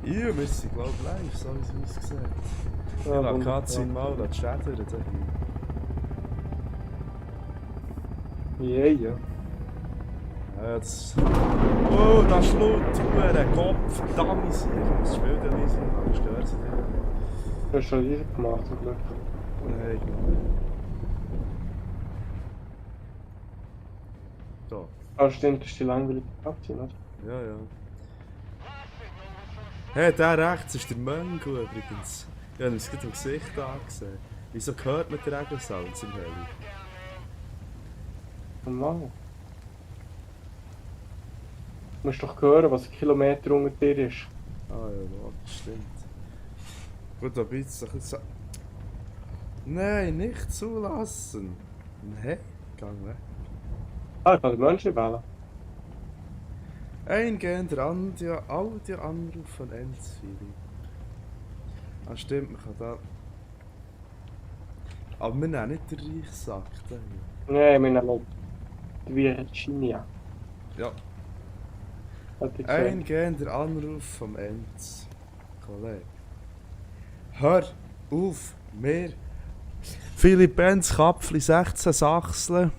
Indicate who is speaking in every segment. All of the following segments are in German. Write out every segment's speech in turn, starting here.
Speaker 1: Ja, wir sind glaube ich live, so wie es aussieht.
Speaker 2: Ja,
Speaker 1: Ich lasse
Speaker 2: wunderbar.
Speaker 1: Katzin mal schädern.
Speaker 2: Ja, ja.
Speaker 1: Ja, das... Oh, da schlägt der Kopf, verdammt! Ich muss das Spiel dann leise machen, das stört sich nicht.
Speaker 2: Du hast schon leise gemacht, zum Glück.
Speaker 1: Nein, genau. Da.
Speaker 2: Ah, stimmt, das ist die langweilige Katze, oder?
Speaker 1: Ja, ja. Hey, der rechts ist der Mönch übrigens. Ich habe ihm gerade im Gesicht angesehen. Wieso hört man den Regensounds im Heli?
Speaker 2: Normal. Du musst doch hören, was ein Kilometer unter dir ist.
Speaker 1: Ah ja, das stimmt. Gut, da bietet sich jetzt... Nein, nicht zulassen! Nein, gang weg.
Speaker 2: Ah, ich kann den Menschen wählen.
Speaker 1: Eingehender Audioanruf von Enzfili. Ah stimmt, man kann da... Aber wir nehmen nicht den Reichsack da hier.
Speaker 2: Nein, wir nehmen die Virginia.
Speaker 1: Ja.
Speaker 2: Hat ich gesehen.
Speaker 1: Eingehender Anruf vom Enz. Kollege. Hör auf, mir. Philipp Enz, Kapfli, 16 Sachseln.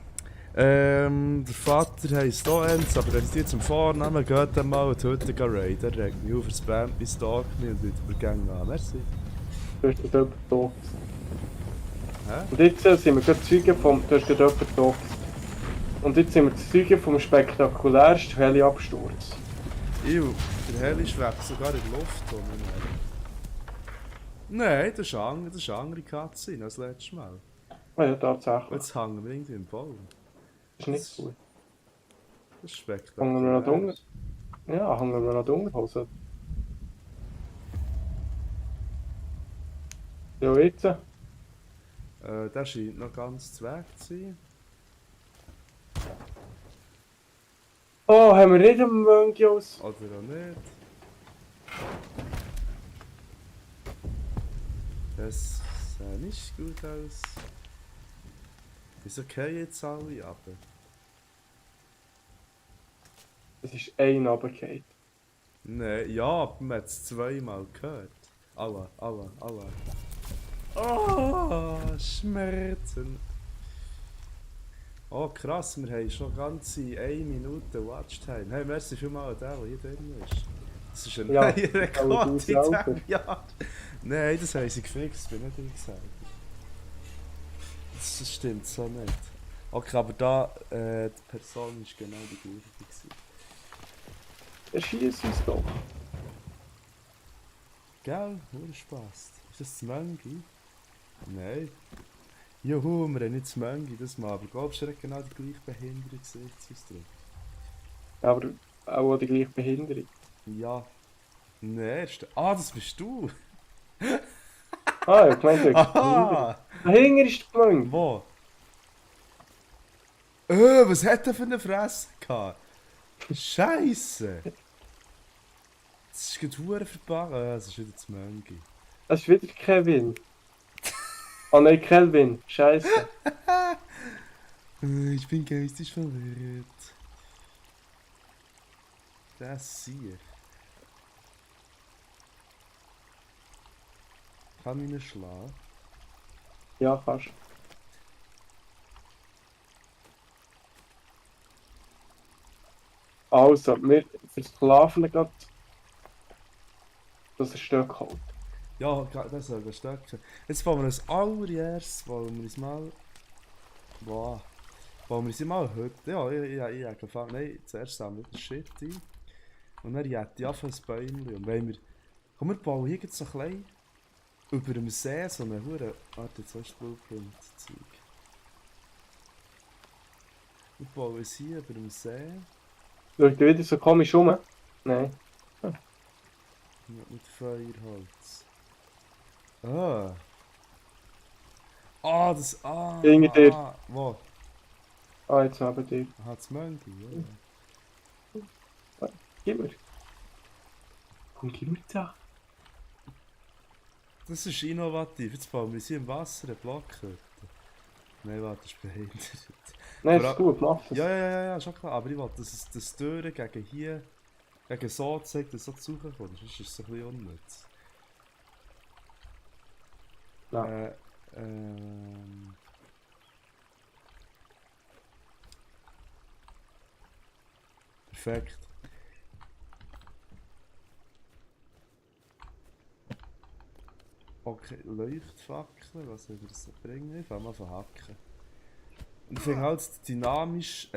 Speaker 1: Der Vater heisst auch Enz, aber wenn es dir zum Vornamen geht, dann mal und heute raiden. Der regt mich auf, er spammt mein Stalk mich und wird übergängen an. Merci.
Speaker 2: Du hast dort jemanden gedoxt.
Speaker 1: Hä?
Speaker 2: Und jetzt sind wir gerade Zeugen vom... Du hast dort jemanden gedoxt. Und jetzt sind wir Zeugen vom spektakulärsten Heli-Absturz.
Speaker 1: Ew, der Heli schwebt sogar in der Luft rum. Nein, das ist eine andere Katze als letztes Mal.
Speaker 2: Ah ja,
Speaker 1: Und
Speaker 2: tatsächlich.
Speaker 1: jetzt hängen wir irgendwie im Baum.
Speaker 2: Das ist nicht gut.
Speaker 1: Das ist
Speaker 2: Hängen wir noch
Speaker 1: spektakulär.
Speaker 2: dunkel? Ja, hängen wir noch die Unterhose. Ja, jetzt.
Speaker 1: Der scheint noch ganz zu weg zu sein.
Speaker 2: Oh, haben wir nicht einen Mönch aus?
Speaker 1: Oder auch nicht. Das sah nicht gut aus. Wieso gehen jetzt alle ab?
Speaker 2: Es ist ein runtergefallen.
Speaker 1: Nein, ja, aber man hat es zweimal gehört. Aua. Oh, Schmerzen. Oh krass, wir haben schon ganze 1 Minute Watchtime. Hey, merci vielmals an den, der hier drin ist. Das ist ein
Speaker 2: Ja,
Speaker 1: neuer
Speaker 2: aber
Speaker 1: Rekord
Speaker 2: du
Speaker 1: in
Speaker 2: selber.
Speaker 1: diesem Jahr. Nein, das haben sie gefixt, bin nicht ich gesagt. Das stimmt so nicht. Okay, aber da, die Person war genau die gleiche gewesen.
Speaker 2: Erschieß uns doch.
Speaker 1: Gell? Nur Spaß. Ist das Möngi? Nein. Juhu, wir haben nicht das Möngi, das mal. Aber glaubst du, er hat genau die gleiche Behinderung Gesichtsausdruck?
Speaker 2: Aber auch die gleiche Behinderung.
Speaker 1: Ja. Nein, das bist du!
Speaker 2: Ah, ich meinte, die Behinderung.
Speaker 1: Aha!
Speaker 2: Dahinter ist der Mönch.
Speaker 1: Wo? Was hat er für eine Fresse gehabt? Scheisse! Das ist gerade verdammt verpackt. Das ist wieder das Möngi.
Speaker 2: Das ist wieder Kevin. Oh nein, Kelvin. Scheiße.
Speaker 1: Ich bin geistig verwirrt. Das hier. Kann ich ihn schlagen?
Speaker 2: Ja, kannst. Also, wir versklaven gerade das Stück Holz.
Speaker 1: Ja, das soll ein Stückchen. Jetzt wollen wir als allererstes, wollen wir uns mal... Wow. Wollen wir uns mal heute... Ja, ich habe gefragt, nein, zuerst sammeln wir den Shit ein. Und dann hätte ich einfach ein Bäumchen. Und wenn wir... Komm, wir bauen hier jetzt so klein über dem See so eine Hure... Warte, jetzt hast du Blueprint-Zeug. Wir bauen es hier über dem See.
Speaker 2: Schaut ihr wieder so komisch rum? Nein.
Speaker 1: Mit Feuerholz. Ah. Ah, das... Ah.
Speaker 2: Hinter dir.
Speaker 1: Wo?
Speaker 2: Ah, jetzt neben dir.
Speaker 1: Aha, das Mönchi, ja.
Speaker 2: Gib mir. Komm, gib mir die Sache.
Speaker 1: Das ist innovativ. Jetzt bauen wir sie im Wasser einen Blockhütte. Nein, warte, das ist behindert.
Speaker 2: Nein,
Speaker 1: Vor
Speaker 2: ist gut, mach das.
Speaker 1: Ja, schon klar. Aber ich wollte, dass die Türen gegen hier gegen so gezeigt, dass du so zu suchen kommst, sonst ist es ein bisschen unnütz.
Speaker 2: Ja.
Speaker 1: Perfekt. Okay, Leuchtfackeln, was soll das bringen? Ich fange mal von hacken. Und ich finde halt das dynamisch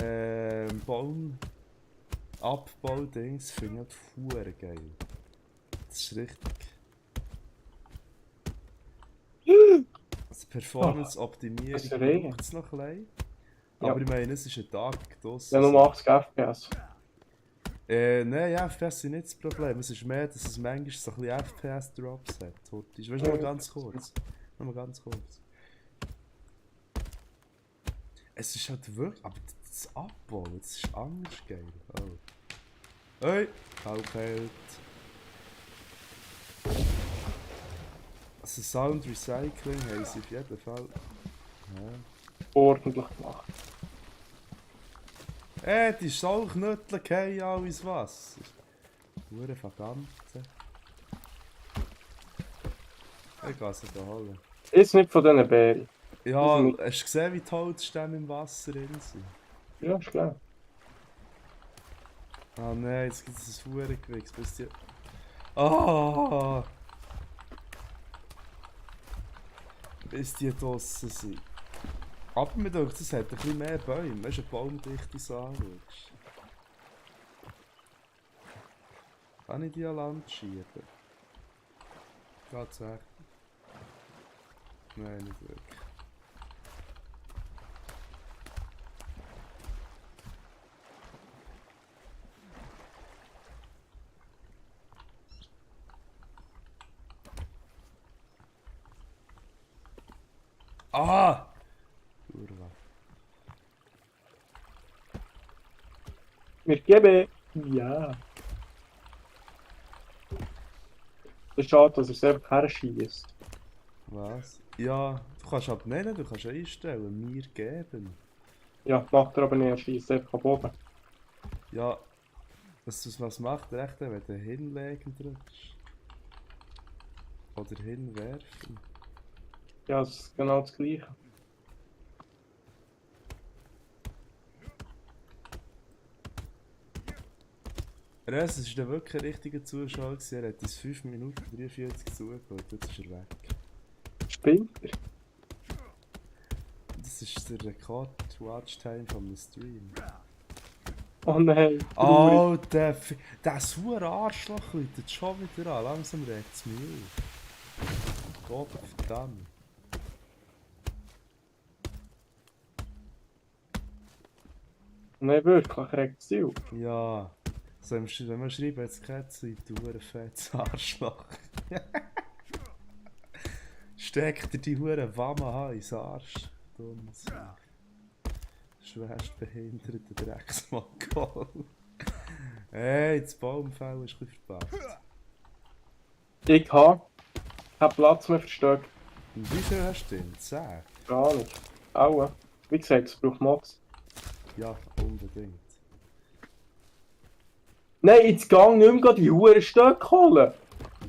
Speaker 1: Abbau-Dings finde ich halt verdammt geil. Das ist richtig. Also
Speaker 2: Das
Speaker 1: Performance-Optimierung
Speaker 2: ist Regen.
Speaker 1: braucht es noch ein bisschen.
Speaker 2: Ja.
Speaker 1: Aber ich meine, es ist ein Tag draussen.
Speaker 2: Ja, nur 80 FPS.
Speaker 1: Nein, ja, FPS sind nicht das Problem. Es ist mehr, dass es manchmal so ein bisschen FPS-Drops hat. Weißt du, nur ganz kurz. Nur ganz kurz. Es ist halt wirklich. Aber das Abbauen, das ist anders geil. Oh. Hey! Aufhält. Also Sound Recycling haben sie auf jeden Fall. Ja.
Speaker 2: Ordentlich gemacht.
Speaker 1: Die Schallknüttel fallen alle ins Wasser. Hure Verdammte. Ich gehe sie da holen.
Speaker 2: Ist nicht von diesen Bären.
Speaker 1: Ja,
Speaker 2: nicht.
Speaker 1: hast du gesehen, wie die Holzstämme im Wasser drin sind?
Speaker 2: Ja, ist klar.
Speaker 1: Ah nein, jetzt gibt es ein Hurengewichs, bis die... Ah! Bis die draussen sind. Aber mir denkt, es hat ein bisschen mehr Bäume, weißt du, eine baumdichte so anschaust. Kann ich die an Land schieben? Tatsächlich. Nein, nicht wirklich. Ah! Kurwa.
Speaker 2: Wir geben. Ja. Es ist schade, dass er es einfach herschießt.
Speaker 1: Was? Ja, du kannst aber nennen, du kannst einstellen, mir geben.
Speaker 2: Ja, macht er aber nicht, er schießt einfach am Boden.
Speaker 1: Ja, was macht er echt, wenn du hinlegen drückst? Oder hinwerfen?
Speaker 2: Ja, es ist genau das Gleiche.
Speaker 1: Es ist der wirklich ein richtiger Zuschauer gewesen. Er hat uns 5 Minuten 43 zugehört, jetzt ist er weg.
Speaker 2: Spinnt er?
Speaker 1: Das ist der Rekord-Watchtime vom Stream.
Speaker 2: Oh nein.
Speaker 1: Oh, der sauer Arschloch läutet schon wieder an. Langsam regt es mich auf. Gott verdammt.
Speaker 2: Nein, wirklich, regt es auf.
Speaker 1: Ja. So, wenn wir schreiben, jetzt Kätzchen, du hure fettes Arschloch. Steckt dir die hure Wamma ins Arsch. Dummes. Schwerst behinderter Drecksmongol. Hey, das Baumfell ist ein bisschen verpasst.
Speaker 2: Ich habe keinen Platz mehr versteckt.
Speaker 1: Und wie viel hast du denn? 10?
Speaker 2: Gar nicht. Aua. Wie gesagt, es braucht Mods.
Speaker 1: Ja, unbedingt.
Speaker 2: Nein, jetzt gang nicht mehr die Huren Stöcke holen.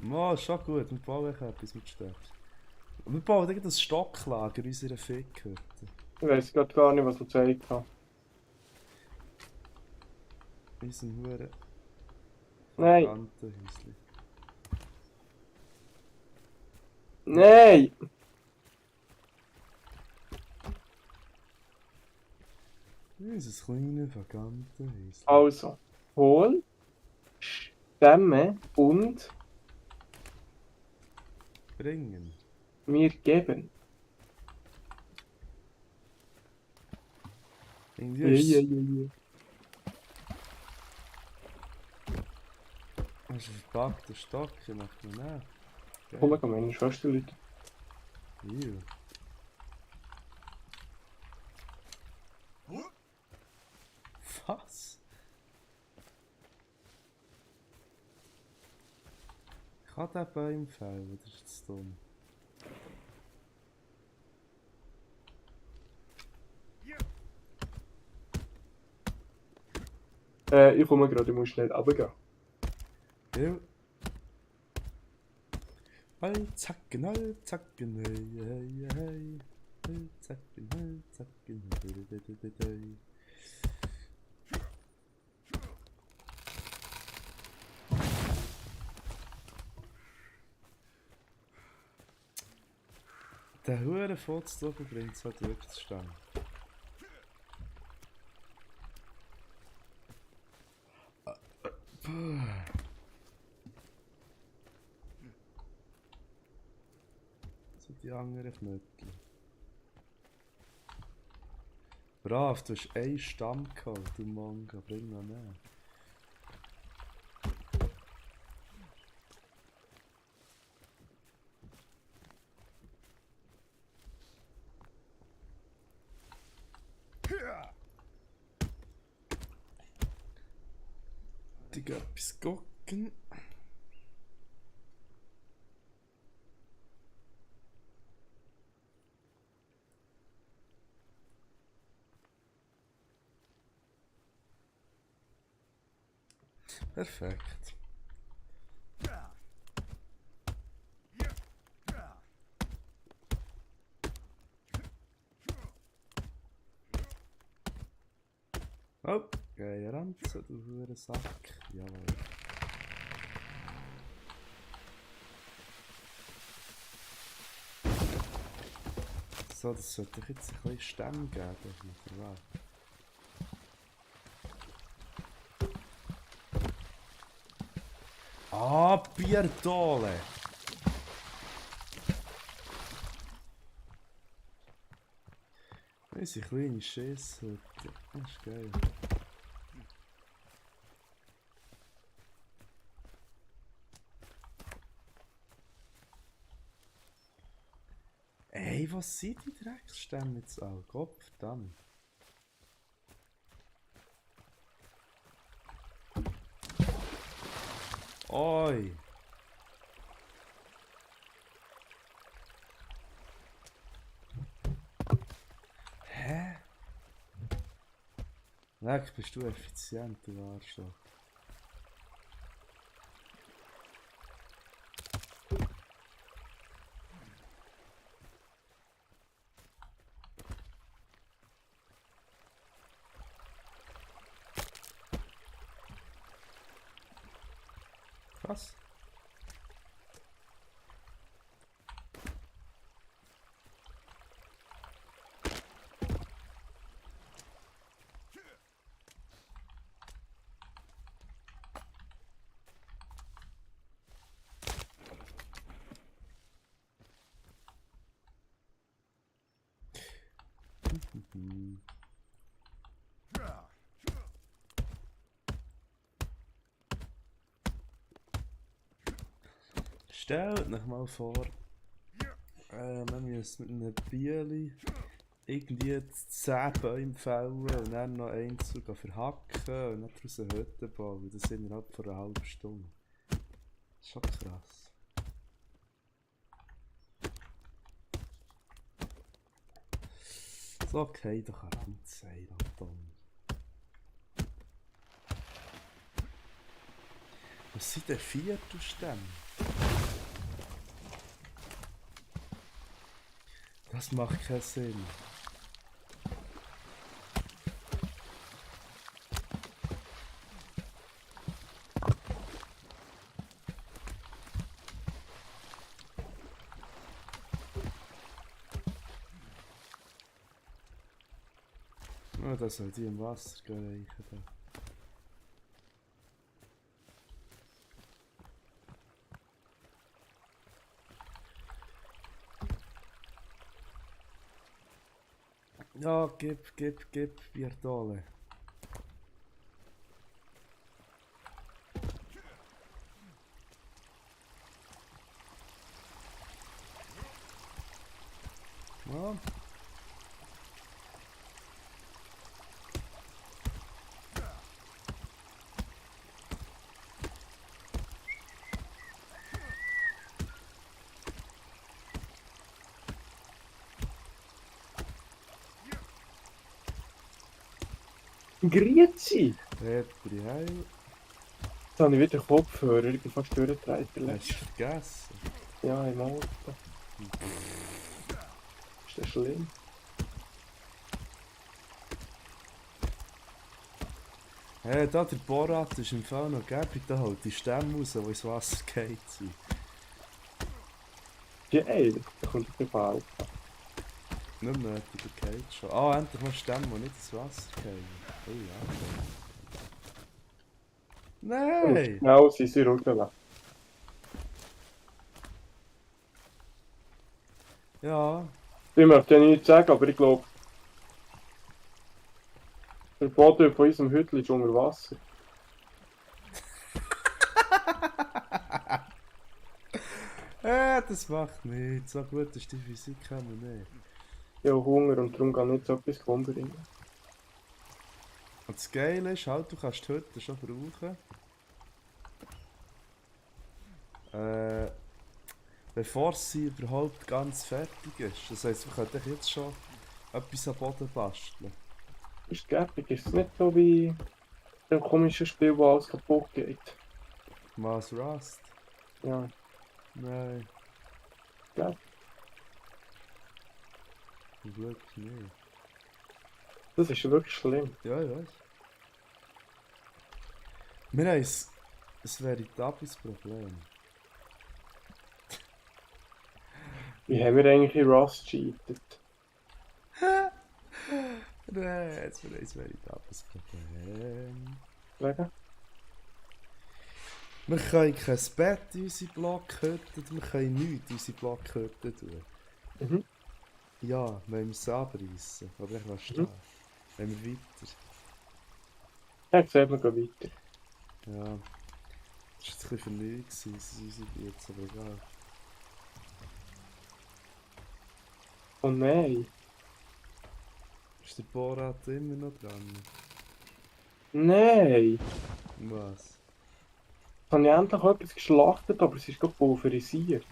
Speaker 1: Mo, ist schon gut, wir bauen etwas mit Stöcken. Wir bauen irgendein Stocklager in unserer Fickhütte.
Speaker 2: Ich weiß gerade gar nicht, was ich gezeigt habe.
Speaker 1: Unser hure
Speaker 2: Nein.
Speaker 1: Verkantenhäusli.
Speaker 2: Nein!
Speaker 1: Unser kleines Verkantenhäusli.
Speaker 2: Also, hol, Stämme und
Speaker 1: Bringen.
Speaker 2: mir geben.
Speaker 1: Irgendwie
Speaker 2: Ja,
Speaker 1: ist
Speaker 2: ja,
Speaker 1: es...
Speaker 2: ja, ja.
Speaker 1: Hast du einen verpackten Stock? Ich möchte ihn nehmen.
Speaker 2: Komm, wir gehen meine Schwester Leute.
Speaker 1: Ew. Was? Ich kann den Baum fällen, das ist zu dumm.
Speaker 2: Ich komme gerade, ich muss schnell runtergehen.
Speaker 1: Ja. Zacken, zacken, hey, hey, hey. Zacken, zacken, hey. Der hure Fotzdruck bringt es halt wirklich zustande. So die anderen Knöpfe. Brav, du hast einen Stamm geholt, du Manga, bring noch mehr. Die gehen etwas gucken. Perfekt. Oh, geil Ranzen, du hure Sack. Jawohl. So, das sollte doch jetzt ein bisschen Stämme geben, oder was? Ah, Bierdole! Unsere kleine Schisshütte. Das ist geil. Ey, was sind die Drecksstämme jetzt all? Gott verdammt. Oi! Hä? Leck, bist du effizient, du Arschloch. Was? Stellt euch mal vor, man müsste mit einem Bieli irgendwie 10 Bäume fällen und dann noch einzeln verhacken und dann daraus eine Hütte bauen. Das innerhalb von einer halben Stunde. Das ist schon krass. So, okay, doch ein Randzeit, Anton. Was sind denn Viertelstämme? Das macht keinen Sinn. Oh, das soll die im Wasser reichen. Ja, gib, Bierdole. Ja.
Speaker 2: Grüezi!
Speaker 1: Petri, heil.
Speaker 2: Jetzt habe ich wieder Kopfhörer, ich bin fast durchgedreht.
Speaker 1: Hast du vergessen?
Speaker 2: Ja, im Auto. Ist das schlimm?
Speaker 1: Hey, da der Borat ist im Fall noch gäbig, da holt die Stämme raus, die ins Wasser geht sind.
Speaker 2: Ja, ey, da kommt der Ball.
Speaker 1: Nicht mehr nötig, der geht schon. Ah, endlich mal Stämme, die nicht ins Wasser gehen. Oh ja.
Speaker 2: Und
Speaker 1: Nein!
Speaker 2: schnell sind sie runtergelassen.
Speaker 1: Ja.
Speaker 2: Ich möchte ja nichts sagen, aber ich glaube, der Boden von unserem Hüttel ist unter Wasser.
Speaker 1: Das macht nichts. So gut ist die Physik auch nicht.
Speaker 2: Ich habe Hunger und darum kann ich nicht so etwas umbringen.
Speaker 1: Und das Geile ist halt, du kannst die Hütte schon brauchen. Bevor sie überhaupt ganz fertig ist. Das heisst, wir können jetzt schon etwas am Boden basteln.
Speaker 2: Ist gäbig, ist es nicht so wie ein komisches Spiel, wo alles kaputt geht.
Speaker 1: Was Rust?
Speaker 2: Ja,
Speaker 1: Nein,
Speaker 2: gäbig.
Speaker 1: zum Glück nicht.
Speaker 2: Das ist wirklich schlimm.
Speaker 1: Ja, ich weiß. Wir haben ein veritables Problem.
Speaker 2: Wie haben wir eigentlich in Rust cheatet?
Speaker 1: Nein, jetzt haben wir ein veritables Problem.
Speaker 2: Wegen?
Speaker 1: Wir können kein Bett in unsere Blockhütte, wir können nichts in unsere Blockhütte tun.
Speaker 2: Mhm.
Speaker 1: Ja, wenn wir es abreißen. Aber ich lasse stehen. Wenn wir weiter.
Speaker 2: Ja, ich sehe, wir gehen weiter.
Speaker 1: Ja. Das war jetzt ein bisschen verliebt, unsere jetzt, aber egal.
Speaker 2: Oh nein.
Speaker 1: Ist der Borat immer noch dran?
Speaker 2: Nein!
Speaker 1: Was?
Speaker 2: Jetzt habe ich endlich etwas geschlachtet, aber es ist gerade pulverisiert.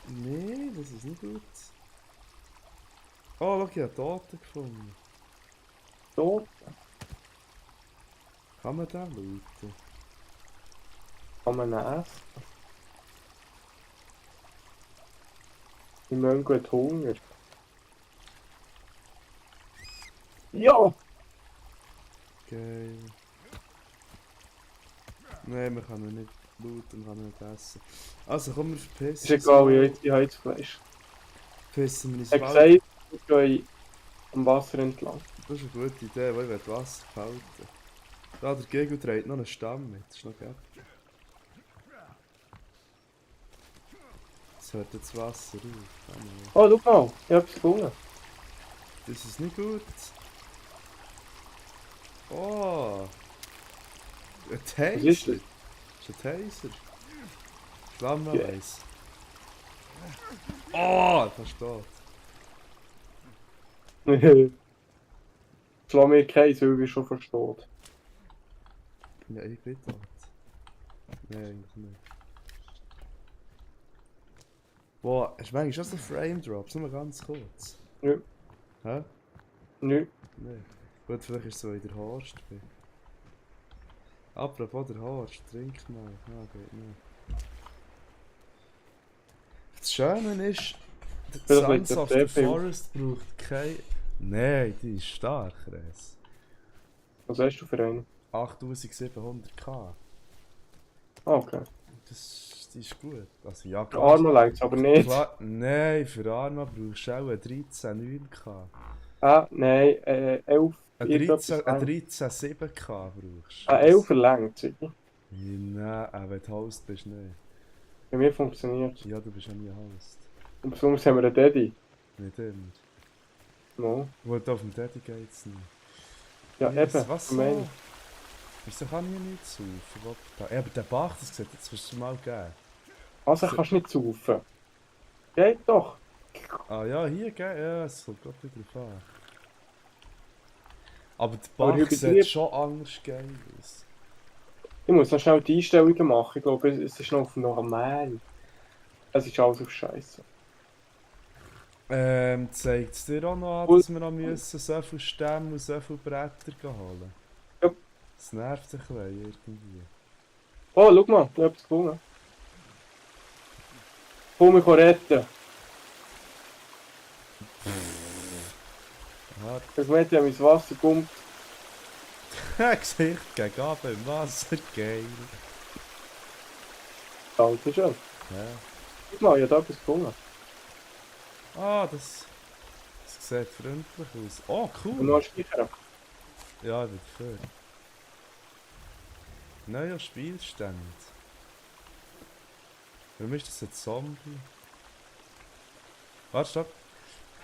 Speaker 1: Nee, das ist nicht gut. Oh, schau, ich habe Toten gefunden.
Speaker 2: Tot
Speaker 1: Kann man den looten?
Speaker 2: kann man essen. Die Mönche hat Hunger. Ja!
Speaker 1: Geil. Nein, man kann ihn nicht looten, man kann ihn nicht essen. Also komm, wir verpissen
Speaker 2: Ist egal, ich habe jetzt Fleisch.
Speaker 1: Verpissen wir ins
Speaker 2: Ich habe
Speaker 1: Wald.
Speaker 2: gesagt, wir gehen am Wasser entlang.
Speaker 1: Das ist eine gute Idee, weil ich will Wasser behalten. Da, der Gegner trägt noch einen Stamm mit, das ist noch geil. Jetzt hört jetzt Wasser auf.
Speaker 2: Oh, schau mal, ich habe es gefunden.
Speaker 1: Das ist nicht gut. Oh! Ein Taser!
Speaker 2: Was ist das?
Speaker 1: Das ist ein Taser. Flamme
Speaker 2: Ja.
Speaker 1: weiss. Oh! Fast tot.
Speaker 2: Schlag mir keinen, weil ich schon versteht.
Speaker 1: Ja, ich bin tot. Nein, eigentlich nicht. Boah, hast du manchmal schon so Frame Drops? Nur ganz kurz.
Speaker 2: Nö,
Speaker 1: Hä?
Speaker 2: nö.
Speaker 1: Nein. Gut, vielleicht ist es so in der Horst bin. Apropos der Horst, trink mal. Ah, geht nicht. Das Schöne ist, der
Speaker 2: Vielleicht liegt
Speaker 1: Sons
Speaker 2: der
Speaker 1: of the
Speaker 2: CPU.
Speaker 1: Forest braucht kein... Nein, die ist stark, Res.
Speaker 2: Was hast du für einen?
Speaker 1: 8700k.
Speaker 2: Ah, okay.
Speaker 1: Die ist gut. Also ja,
Speaker 2: Für Arme längt aber nicht.
Speaker 1: Klar, nein, für Arma brauchst du auch einen 13,9k.
Speaker 2: Ah, nein, 11.
Speaker 1: Ein
Speaker 2: irgendetwas
Speaker 1: 13,7k brauchst du.
Speaker 2: 11 verlangt, sicher.
Speaker 1: Nein, wenn du Host bist, nicht.
Speaker 2: Bei mir funktioniert.
Speaker 1: Ja, du bist ja nie Host.
Speaker 2: Und besonders haben wir einen Daddy.
Speaker 1: Nicht immer.
Speaker 2: No.
Speaker 1: Wo du auf dem Daddy geht's nicht.
Speaker 2: Ja,
Speaker 1: Yes,
Speaker 2: eben.
Speaker 1: was
Speaker 2: ich meine,
Speaker 1: so? Wieso kann ich nicht saufen? Ja, aber der Bach, das sieht, jetzt wirst du mal geben.
Speaker 2: also kannst du nicht saufen. Geht doch.
Speaker 1: Ah ja, hier, gell? Ja, es kommt gerade wieder drauf an. Aber der
Speaker 2: Aber
Speaker 1: Bach
Speaker 2: hier bei
Speaker 1: sieht
Speaker 2: dir-
Speaker 1: schon anders geil aus.
Speaker 2: Ich muss noch schnell die Einstellungen machen. Ich glaube, es ist noch auf normal. Es ist alles auf Scheiße.
Speaker 1: Zeigt es dir auch noch an,
Speaker 2: Cool.
Speaker 1: dass wir noch müssen so viele Stämme und so viele Bretter holen?
Speaker 2: Ja.
Speaker 1: Das nervt ein bisschen irgendwie.
Speaker 2: Oh, schau mal, du hast etwas gefunden. Komm mich retten.
Speaker 1: Aha,
Speaker 2: Das Mädchen hat mein Wasser gepumpt.
Speaker 1: Gesicht gegen Abend im Wasser, geil.
Speaker 2: Danke schön.
Speaker 1: Ja.
Speaker 2: Guck mal, ich habe da etwas gefunden.
Speaker 1: Ah, das sieht freundlich aus. Oh,
Speaker 2: Und
Speaker 1: cool.
Speaker 2: noch ein Speicher.
Speaker 1: Ja, ich bin dafür. Neuer Spielstand. Warum ist das ein Zombie? Warte, stopp.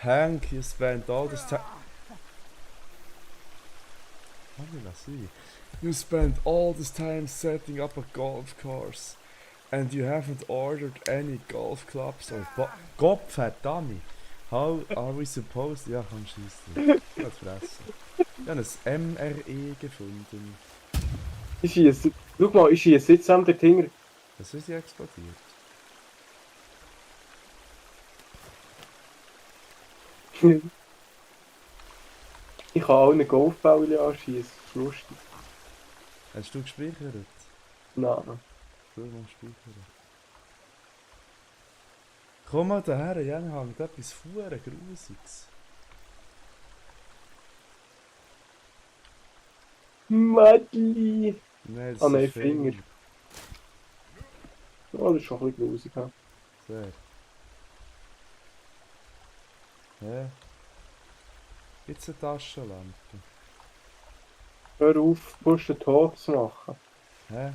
Speaker 1: Hank, you spent all this time... You spent all this time setting up a golf course. And you haven't ordered any golf clubs or... Gott verdammt! How are we supposed... Ja, komm, scheiss drauf. Lass fressen. Ich habe ein MRE gefunden.
Speaker 2: Ich schieße. Schau mal, ich schieße jetzt zusammen den Finger.
Speaker 1: Das ist ja explodiert.
Speaker 2: Ich kann auch einen Golfball anschießen. Das ist lustig.
Speaker 1: Hast du gespeichert?
Speaker 2: Nein.
Speaker 1: Du mal speichern. Komm mal daher, Jan, hängt etwas verdammt Grusiges.
Speaker 2: Mädli.
Speaker 1: Nein, das
Speaker 2: Ah
Speaker 1: ist
Speaker 2: nein,
Speaker 1: ein
Speaker 2: Finger. Oh, das ist schon ein bisschen grusig. Ja.
Speaker 1: Sehr. Ja. Jetzt eine Taschenlampe.
Speaker 2: Hör auf, Push-to-Talk zu machen.
Speaker 1: Hä?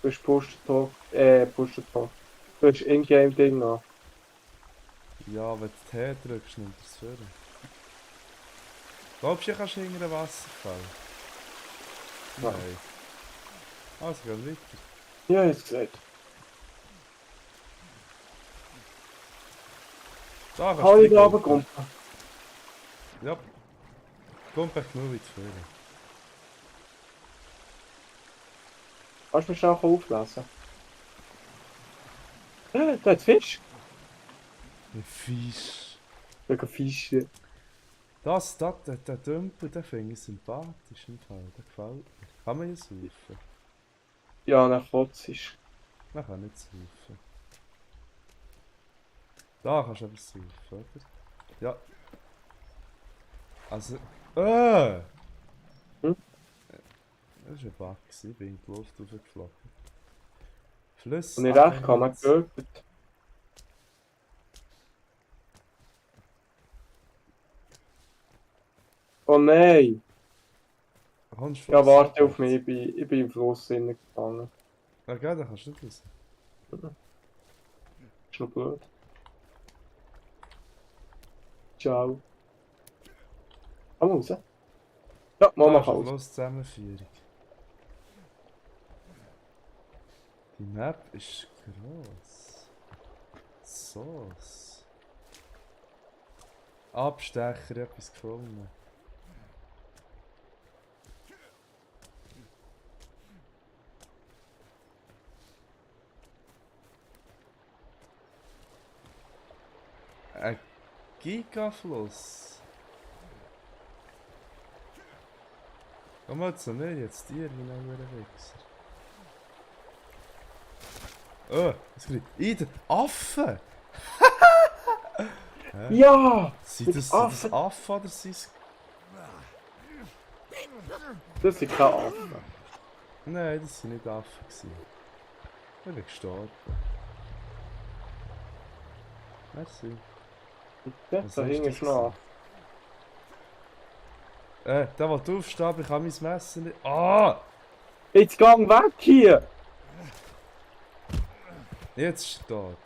Speaker 2: Du hast Push-to-Talk. Push-to-Talk. Du hast Ingame-Ding an.
Speaker 1: Ja, wenn du T drückst, nimmt er es vor. Glaubst du, kannst hinter einen Wasserfall?
Speaker 2: Nein.
Speaker 1: Nein. Also, gehen wir weiter.
Speaker 2: Ja, jetzt gesagt.
Speaker 1: Da kannst
Speaker 2: Kann
Speaker 1: du
Speaker 2: ich da
Speaker 1: gehen.
Speaker 2: runterkommen?
Speaker 1: Ja. Kommt echt nur weit vor.
Speaker 2: Kannst du mich schnell auflesen? Da hat Fisch.
Speaker 1: Ein Fisch.
Speaker 2: Wegen Fisch.
Speaker 1: Der Dümpel, den finde ich sympathisch im Fall. Der gefällt mir. Kann man hier saufen?
Speaker 2: Ja, dann kotzt ist.
Speaker 1: Man kann nicht saufen. Da kannst du aber saufen, oder? Ja. Also...
Speaker 2: Hm?
Speaker 1: Das ist ein Bug, ich bin in die Luft raufgeflogen. Fluss...
Speaker 2: Und ich recht kann man gehört. Oh nein!
Speaker 1: Kommst du
Speaker 2: Ja,
Speaker 1: Fluss
Speaker 2: warte auf
Speaker 1: abwärts?
Speaker 2: mich, ich bin im Fluss drinnen gefangen.
Speaker 1: Ja, gell, dann kannst du nicht raus.
Speaker 2: Ist noch blöd. Ciao. Komm raus. Ja, Mama
Speaker 1: Da
Speaker 2: kann
Speaker 1: ist
Speaker 2: raus.
Speaker 1: bloß Zusammenführung. Die Map ist gross. Sauce. Abstecher, etwas gefunden. Ein Gigafluss. Komm mal zu mir jetzt, dir, wie ein Wichser. Oh, was krieg ich? Der Affe!
Speaker 2: Ja!
Speaker 1: Sind das Affen oder sind es...
Speaker 2: Das ist kein Affe.
Speaker 1: Nein, das waren nicht Affen. Ich bin gestorben. Merci.
Speaker 2: Bitte?
Speaker 1: Was
Speaker 2: Da
Speaker 1: hast
Speaker 2: hinten
Speaker 1: du
Speaker 2: ist noch.
Speaker 1: der will aufstehen, aber ich kann mein Messer nicht... Ah!
Speaker 2: Jetzt gang weg hier!
Speaker 1: Jetzt ist er tot.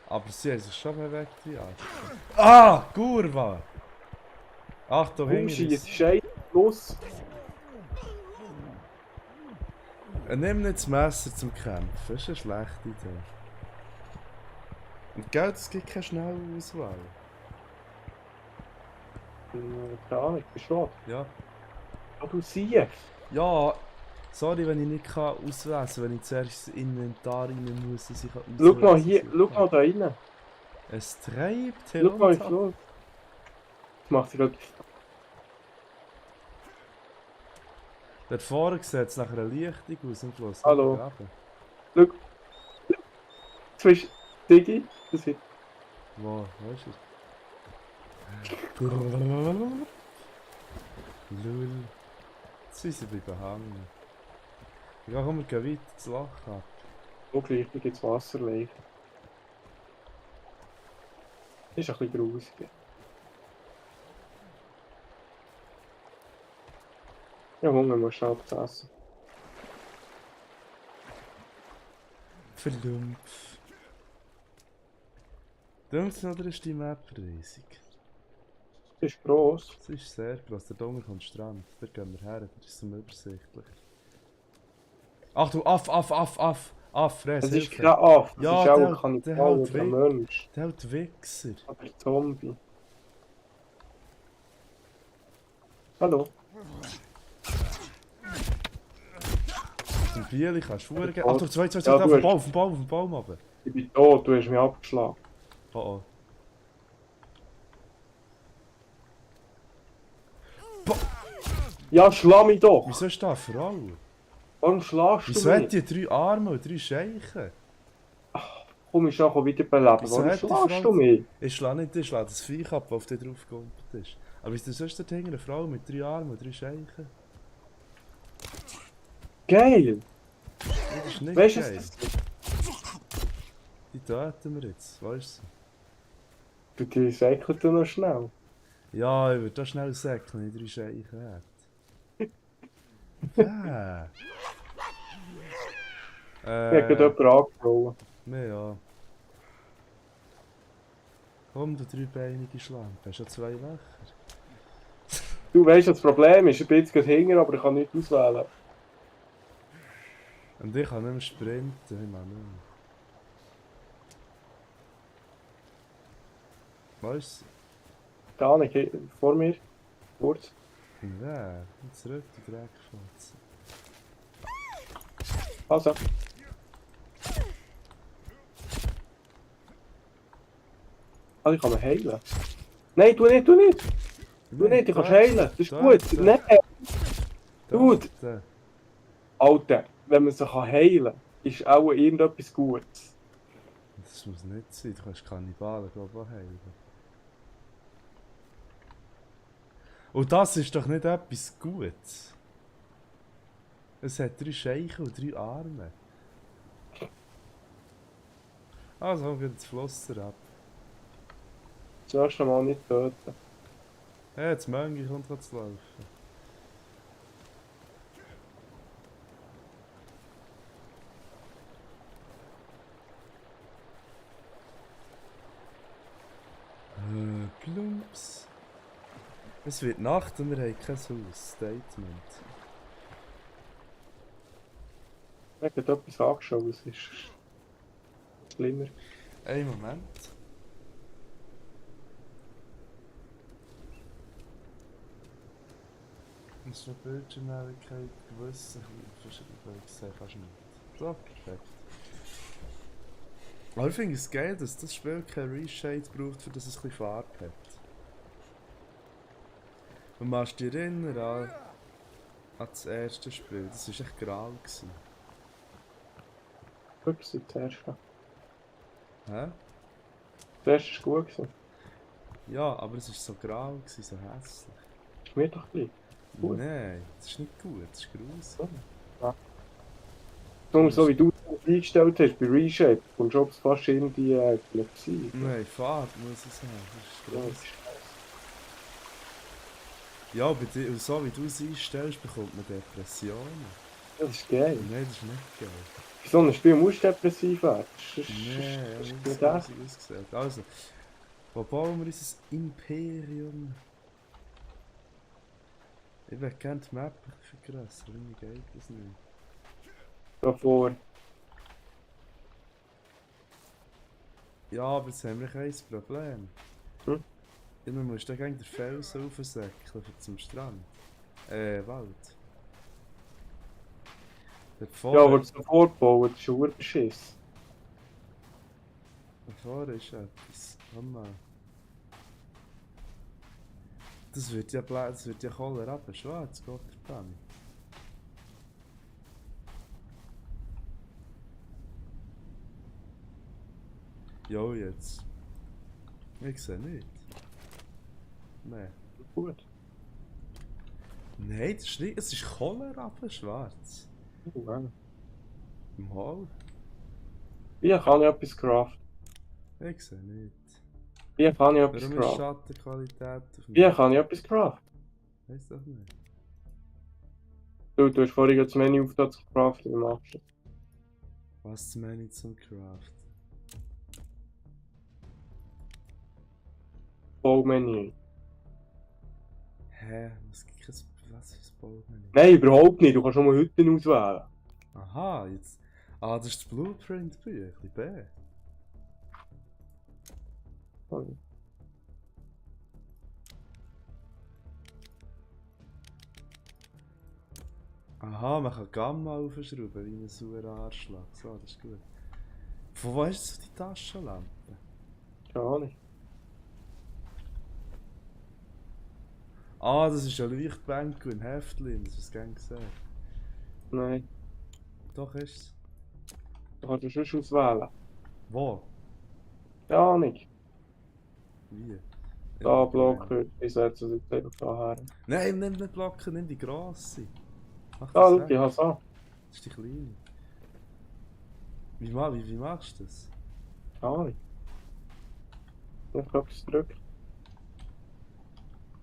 Speaker 1: Aber sie haben sich schon mehr weggejagt. Ah! Kurva! Achtung, hinter
Speaker 2: Jetzt
Speaker 1: uns.
Speaker 2: ist ein Fluss.
Speaker 1: Nimm nicht das Messer zum Kämpfen, das ist eine schlechte Idee. Und Geld, es gibt keine schnelle Auswahl.
Speaker 2: Keine Ahnung, bist du
Speaker 1: Ja.
Speaker 2: Ah, du siehst.
Speaker 1: Ja, sorry, wenn ich nicht kann auslesen kann, wenn ich zuerst ins Inventar rein muss, dass ich auslesen
Speaker 2: Schau mal hier,
Speaker 1: kann.
Speaker 2: schau mal da rein.
Speaker 1: Es treibt
Speaker 2: Schau mal
Speaker 1: herunter.
Speaker 2: ins Fluss. Das macht sich gerade.
Speaker 1: Dort vorne sieht es nach einer Lichtung aus im Fluss.
Speaker 2: Hallo.
Speaker 1: Runter.
Speaker 2: Schau. Zwischen Digi, das wird.
Speaker 1: Wo? Wo ist er? Lul. Jetzt sind sie bleiben hängen. Ja, komm, wir gehen weiter, das Loch ab.
Speaker 2: Wo gleich ins Wasser leer. Ist ein bisschen grusig. Ja, Hunger muss schnell zu essen.
Speaker 1: Verlumpf. Dunkeln oder ist die Map riesig?
Speaker 2: Das ist gross.
Speaker 1: Es ist sehr groß, der Dunkel kommt Strand. Da gehen wir her, da ist es übersichtlich. Ach du, Aff, Fräs,
Speaker 2: Es ist
Speaker 1: Hilfe.
Speaker 2: kein Aff, es
Speaker 1: Ja,
Speaker 2: ist auch
Speaker 1: der-
Speaker 2: ein
Speaker 1: der
Speaker 2: Kannibal
Speaker 1: hält
Speaker 2: oder ein
Speaker 1: weg.
Speaker 2: Mensch.
Speaker 1: Der hält Wichser.
Speaker 2: Oder Zombie. Hallo.
Speaker 1: Im Bieli kannst du Fuhren geben.
Speaker 2: Ja,
Speaker 1: Ach du, zwei,
Speaker 2: du
Speaker 1: auf den
Speaker 2: hast-
Speaker 1: Baum, auf den Baum, auf den Baum runter.
Speaker 2: Ich bin tot, du hast mich abgeschlagen.
Speaker 1: Oh oh.
Speaker 2: Ja, schlag mich doch!
Speaker 1: Wieso ist da eine Frau?
Speaker 2: Warum schlägst
Speaker 1: Wieso
Speaker 2: du
Speaker 1: hat
Speaker 2: mich?
Speaker 1: die 3 Arme und 3 Scheichen?
Speaker 2: Komm, ich nachher wieder beleben.
Speaker 1: Wieso
Speaker 2: Warum
Speaker 1: hat die
Speaker 2: schlägst
Speaker 1: Frau-
Speaker 2: du mich?
Speaker 1: Ich schlage nicht, ich schlage das Viech ab, das auf dich drauf gehumpelt ist. Aber wieso ist da hinten eine Frau mit 3 Armen und 3 Scheichen?
Speaker 2: Geil!
Speaker 1: Das ist nicht
Speaker 2: Weißt du,
Speaker 1: geil.
Speaker 2: was
Speaker 1: Die töten wir jetzt, weißt du?
Speaker 2: die säckelt noch schnell.
Speaker 1: Ja, ich würde da schnell sagen, wenn ich 3 Scheichen hätte. Ja.
Speaker 2: Ich habe gerade jemanden angeflogen.
Speaker 1: Ja. Komm, du dreibeinige Schlampe, hast du 2 Löcher?
Speaker 2: Du weißt, was das Problem ist. Ich bin jetzt gerade hinten, aber ich kann nicht auswählen.
Speaker 1: Und ich kann nicht mehr sprinten, ich meine nicht mehr. Weißt
Speaker 2: Gar nicht. Vor mir. Kurz.
Speaker 1: du? Wer? Zurück, du Dreckfotze.
Speaker 2: Also. Also, ich kann mich heilen. Nein, tu nicht! Tu nicht, ich kann heilen. Das ist gut. Nein! Gut. Alter, wenn man sich heilen kann, ist auch irgendetwas Gutes.
Speaker 1: Das muss nicht sein, du kannst Kannibalen, glaube ich, auch heilen. Und das ist doch nicht etwas Gutes. Es hat 3 Scheichen und 3 Arme. Also, komm, geht das Flosser ab.
Speaker 2: Das nächste Mal nicht töten.
Speaker 1: Ja, jetzt Möngi kommt gerade zu laufen. Plumps. Es wird Nacht und wir haben kein Haus. Statement.
Speaker 2: Ich habe gerade etwas angeschaut, es ist schlimmer.
Speaker 1: Ein Moment. Das ist eine Bildschirmhelligkeit gewiss. Ich sehe fast nicht. So, perfekt. Aber ich finde es geil, dass das Spiel kein Reshade braucht, für dass es ein bisschen Farbe hat. Und machst dich erinnern an das erste Spiel? Das war echt grau.
Speaker 2: Ups, das erste.
Speaker 1: Hä?
Speaker 2: Das erste war gut gewesen.
Speaker 1: Ja, aber es war so grau, so hässlich.
Speaker 2: Ist mir doch gleich. Gut.
Speaker 1: Nein, das ist nicht gut, das ist gruselig.
Speaker 2: Darum, so wie du es eingestellt hast bei Reshape, kommst du fast irgendwie Epilepsie.
Speaker 1: Nein, Farbe muss es haben, das ist
Speaker 2: Ja,
Speaker 1: gruselig. Ja, bei dir, so wie du es einstellst, bekommt man Depressionen.
Speaker 2: das ist geil.
Speaker 1: Nein, das ist nicht geil.
Speaker 2: Bei so einem Spiel musst du depressiv werden. Das ist
Speaker 1: Nein,
Speaker 2: das ist
Speaker 1: nicht
Speaker 2: nicht
Speaker 1: so
Speaker 2: das.
Speaker 1: ausgesehen. Also, wo bauen wir unser Imperium? Ich würde gerne die Map vergrößern, irgendwie geht das nicht.
Speaker 2: Davor.
Speaker 1: Ja, aber jetzt haben wir kein Problem.
Speaker 2: Hm?
Speaker 1: Ja, man muss dann gegen den Felsen raufsäckeln zum Strand. Wald. Dort
Speaker 2: Ja,
Speaker 1: vorne,
Speaker 2: aber das Vorbauen, das ist ein Urbeschiss.
Speaker 1: dort vorne ist etwas. Komm mal. Das wird ja Kohle runter, schwarz, Gott verdammt. Jo, jetzt. Ich sehe nicht. Nein.
Speaker 2: Gut.
Speaker 1: Nein, das ist nicht. Es ist Kohlrabenschwarz.
Speaker 2: Ja.
Speaker 1: Mal.
Speaker 2: Wie kann ich etwas craften?
Speaker 1: Ich sehe nicht.
Speaker 2: Wie kann ich etwas
Speaker 1: Warum ist
Speaker 2: craften?
Speaker 1: Schattenqualität auf dem
Speaker 2: Wie kann ich etwas craften?
Speaker 1: Weiß doch nicht.
Speaker 2: Du hast vorhin das Menü auf das craften gemacht.
Speaker 1: Was meine ich zum Craft?
Speaker 2: Baumenü.
Speaker 1: Hä? Was gibt es? Was für ein Baumenü?
Speaker 2: Nein, überhaupt nicht. Du kannst nur Hütten auswählen.
Speaker 1: Aha, jetzt. Ah, das ist das Blueprint-Büchlein. B. Aha, man kann Gamma aufschrauben wie ein saurer Arschloch. So, das ist gut. Von wo hast du die Taschenlampe?
Speaker 2: Keine Ahnung.
Speaker 1: Ah, das ist ein Lichtbänkel im Heftchen, das hast du gern gesehen.
Speaker 2: Nein.
Speaker 1: Doch ist es.
Speaker 2: Du kannst es schon auswählen.
Speaker 1: Wo?
Speaker 2: Keine Ahnung.
Speaker 1: Wie?
Speaker 2: Da Blocker. Ich setze es jetzt einfach daher.
Speaker 1: Nein, nimm nicht Blocken, nimm die grosse. Mach
Speaker 2: Ah,
Speaker 1: das
Speaker 2: schau, ich
Speaker 1: weg.
Speaker 2: habe es an.
Speaker 1: Das ist die kleine. Wie machst du das?
Speaker 2: Keine Ahnung. Ich habe es gedrückt.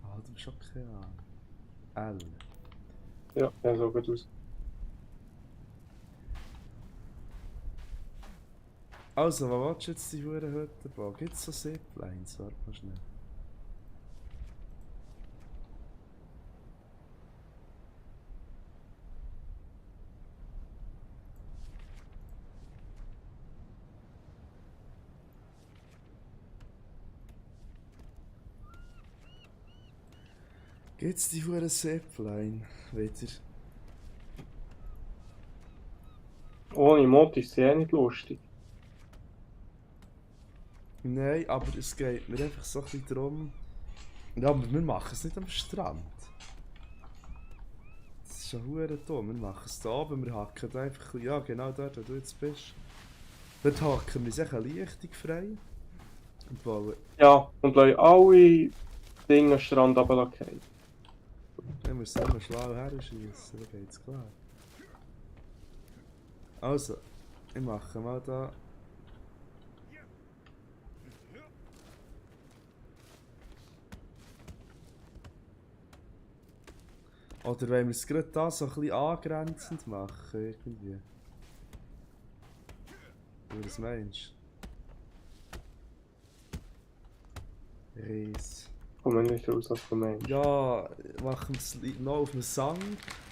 Speaker 1: Ah, du bist schon keine Ahnung. L.
Speaker 2: Ja, ja, so gut aus.
Speaker 1: Also, was willst du jetzt die Huren Hütte bauen? Gibt es so Ziplines? Warte mal schnell. Gibt es die Huren Zipline? Wieder?
Speaker 2: Ohne Mod ist sie eh nicht lustig.
Speaker 1: Nein, aber es geht mir einfach so ein bisschen darum. Ja, aber wir machen es nicht am Strand. Das ist schon hure dumm. Wir machen es da oben, wir hacken da einfach. Ja, genau dort, wo du jetzt bist. Dort hacken wir sich eine Lichtung frei. Und bauen.
Speaker 2: Ja, und lassen alle Dinge am Strand runterfallen.
Speaker 1: Dann müssen wir immer schlau herschießen, dann geht's klar. Also, ich mache mal da. Oder wollen wir es gerade da so ein bisschen angrenzend machen, irgendwie? Wie du das meinst? Reis.
Speaker 2: Kommen nicht raus, was du meinst.
Speaker 1: Ja, machen wir es noch auf dem Sang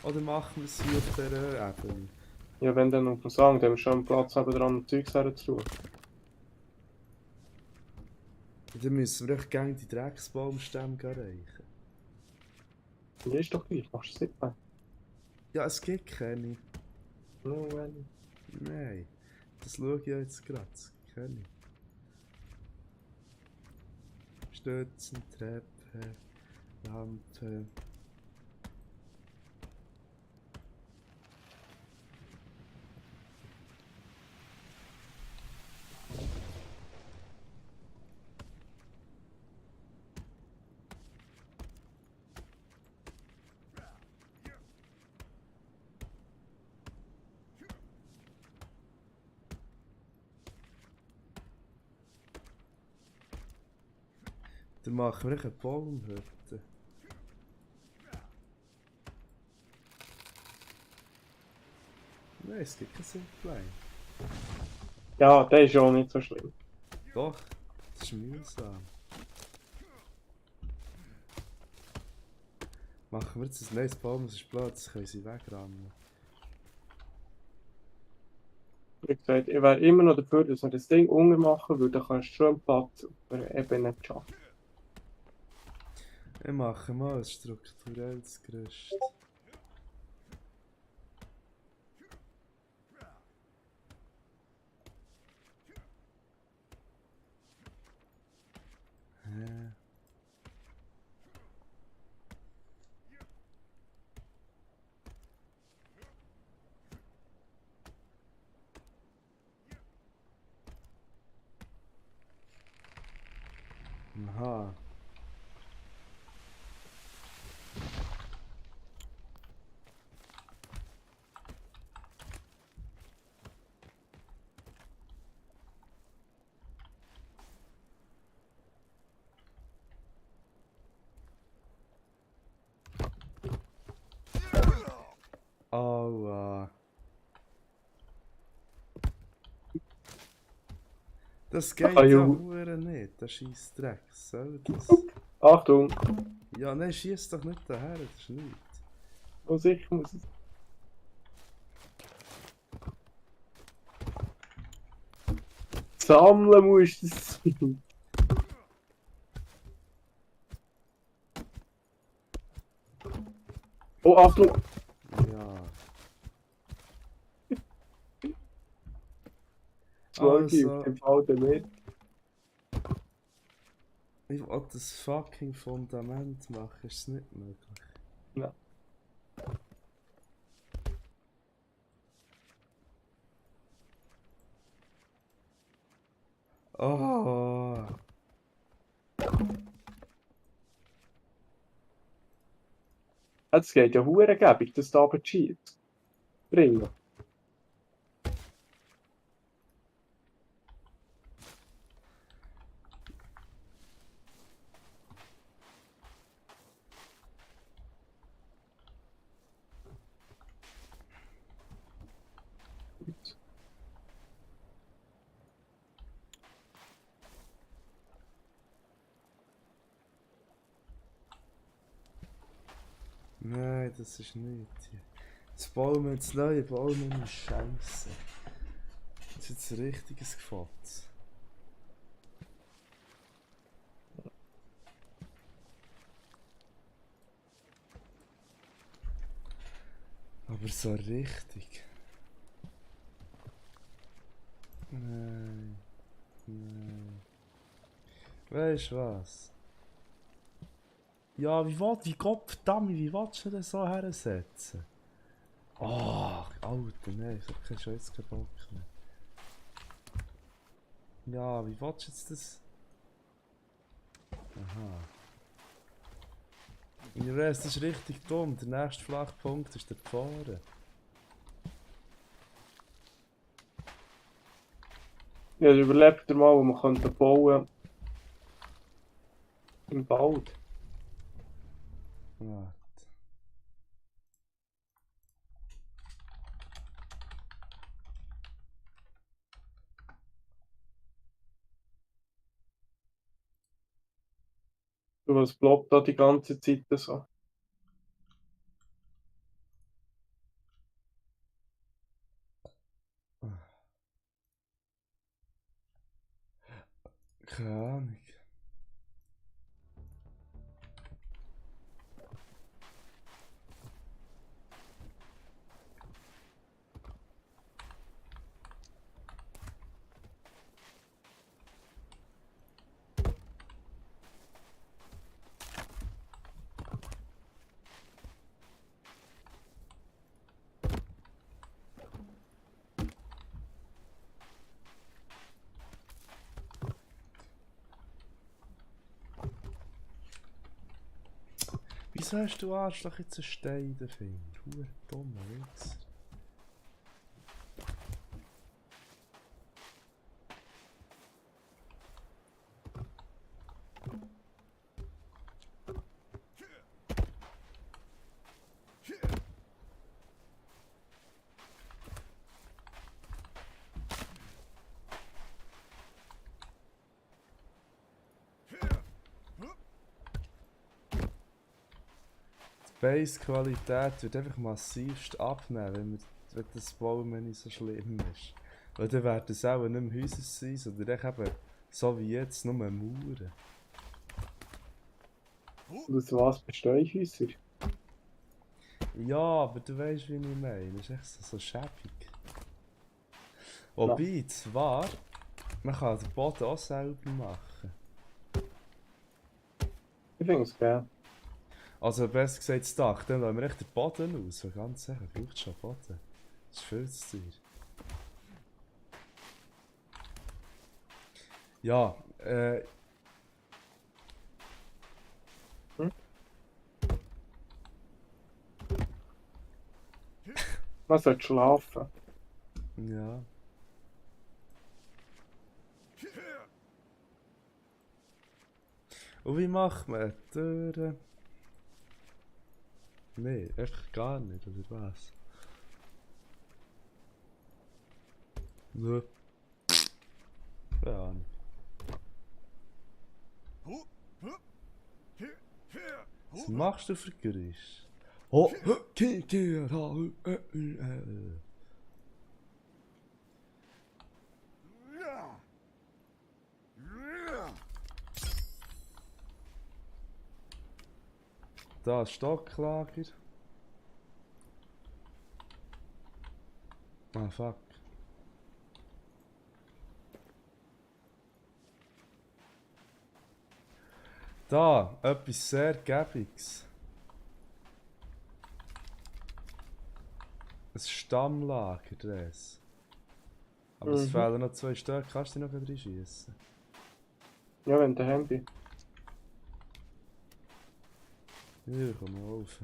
Speaker 1: oder machen wir es hier auf dieser Ebene?
Speaker 2: Ja, wenn dann auf dem Sang, dann haben wir schon einen Platz dran, um Zeugs herzutun.
Speaker 1: Dann müssen wir echt gerne die Drecksbaumstämme erreichen.
Speaker 2: Ja, ist doch gleich, machst du es nicht.
Speaker 1: Ja, es gibt keine.
Speaker 2: No, wenn.
Speaker 1: Nein, das schaue ich ja jetzt gerade. Keine. Stützen, Treppe, Lampe. Dann machen wir eine Baumhütte. Nein, es gibt kein Zipline.
Speaker 2: Ja, der ist ja auch nicht so schlimm.
Speaker 1: Doch, das ist mühsam. Machen wir jetzt ein neues Baum, es ist Platz, können sie wegrammen.
Speaker 2: Wie gesagt, ich wäre immer noch dafür, dass wir das Ding unten machen, weil dann kannst du schon einen Platz auf der Ebene schaffen.
Speaker 1: Ich mache mal ein strukturelles Gerüst. Hä? Aha. Aua. Das geht
Speaker 2: Ah,
Speaker 1: ja
Speaker 2: ja.
Speaker 1: hure nicht, der scheiß Dreck. Soll das?
Speaker 2: Achtung!
Speaker 1: Ja, nein, schieß doch nicht daher, das ist nichts.
Speaker 2: Oh, sicher muss es. Sammeln musst du es. Oh, Achtung!
Speaker 1: Ja.
Speaker 2: Smokey auf
Speaker 1: Also,
Speaker 2: dem Fall damit.
Speaker 1: ich will das fucking Fundament machen, ist es nicht möglich.
Speaker 2: Ja.
Speaker 1: Oh.
Speaker 2: Es geht ja hurengebig, dass du aber Cheats bringen.
Speaker 1: Nein, das ist nicht hier. Das Bäumen, das neue Bäumen ist scheiße. Das ist jetzt ein richtiges Gefotz. Aber so richtig. Nein. Nein. Weißt du was? Ja, wie Gottverdammt, wie willst du das so hersetzen? Oh, Alter, nein, ich hab schon jetzt keinen Bock mehr. Ja, wie willst du jetzt das? Aha. Der Rest ist richtig dumm, der nächste Flachpunkt ist der Pfarrer.
Speaker 2: Ja, überlebt mal, wo man könnte bauen im Wald.
Speaker 1: Warte.
Speaker 2: Du, was blockt da die ganze Zeit so?
Speaker 1: Keine Ahnung. Wieso hast du Arschloch jetzt einen Stein in den Finger? Hure dummer Wichser. Die Base-Qualität wird einfach massivst abnehmen, wenn das Bauen nicht so schlimm ist. Weil dann werden es auch nicht mehr Häuser sein, sondern echt eben so wie jetzt nur Mauern.
Speaker 2: Und aus was bestehen Häuser?
Speaker 1: Ja, aber du weißt, wie ich meine. Das ist echt so schäbig. Wobei, zwar, man kann den Boden auch selber machen.
Speaker 2: Ich finde es geil.
Speaker 1: Also besser gesagt das Dach, dann lassen wir echt den Boden aus. So ganz sicher, braucht schon Boden. Das ist viel zu teuer. Ja,
Speaker 2: Man sollte schlafen.
Speaker 1: Ja. Und wie macht man Türen? Nee, einfach gar nicht, oder was? Nö. Ja. Was machst du für Geräusche? Oh, da ist Stocklager. Ah, fuck. Da, etwas sehr Gäbiges. Ein Stammlager, das. Aber es fehlen noch 2 Stück. Kannst du die noch reinschießen?
Speaker 2: Ja, wenn du daheim bist.
Speaker 1: Hier, komm mal rauf.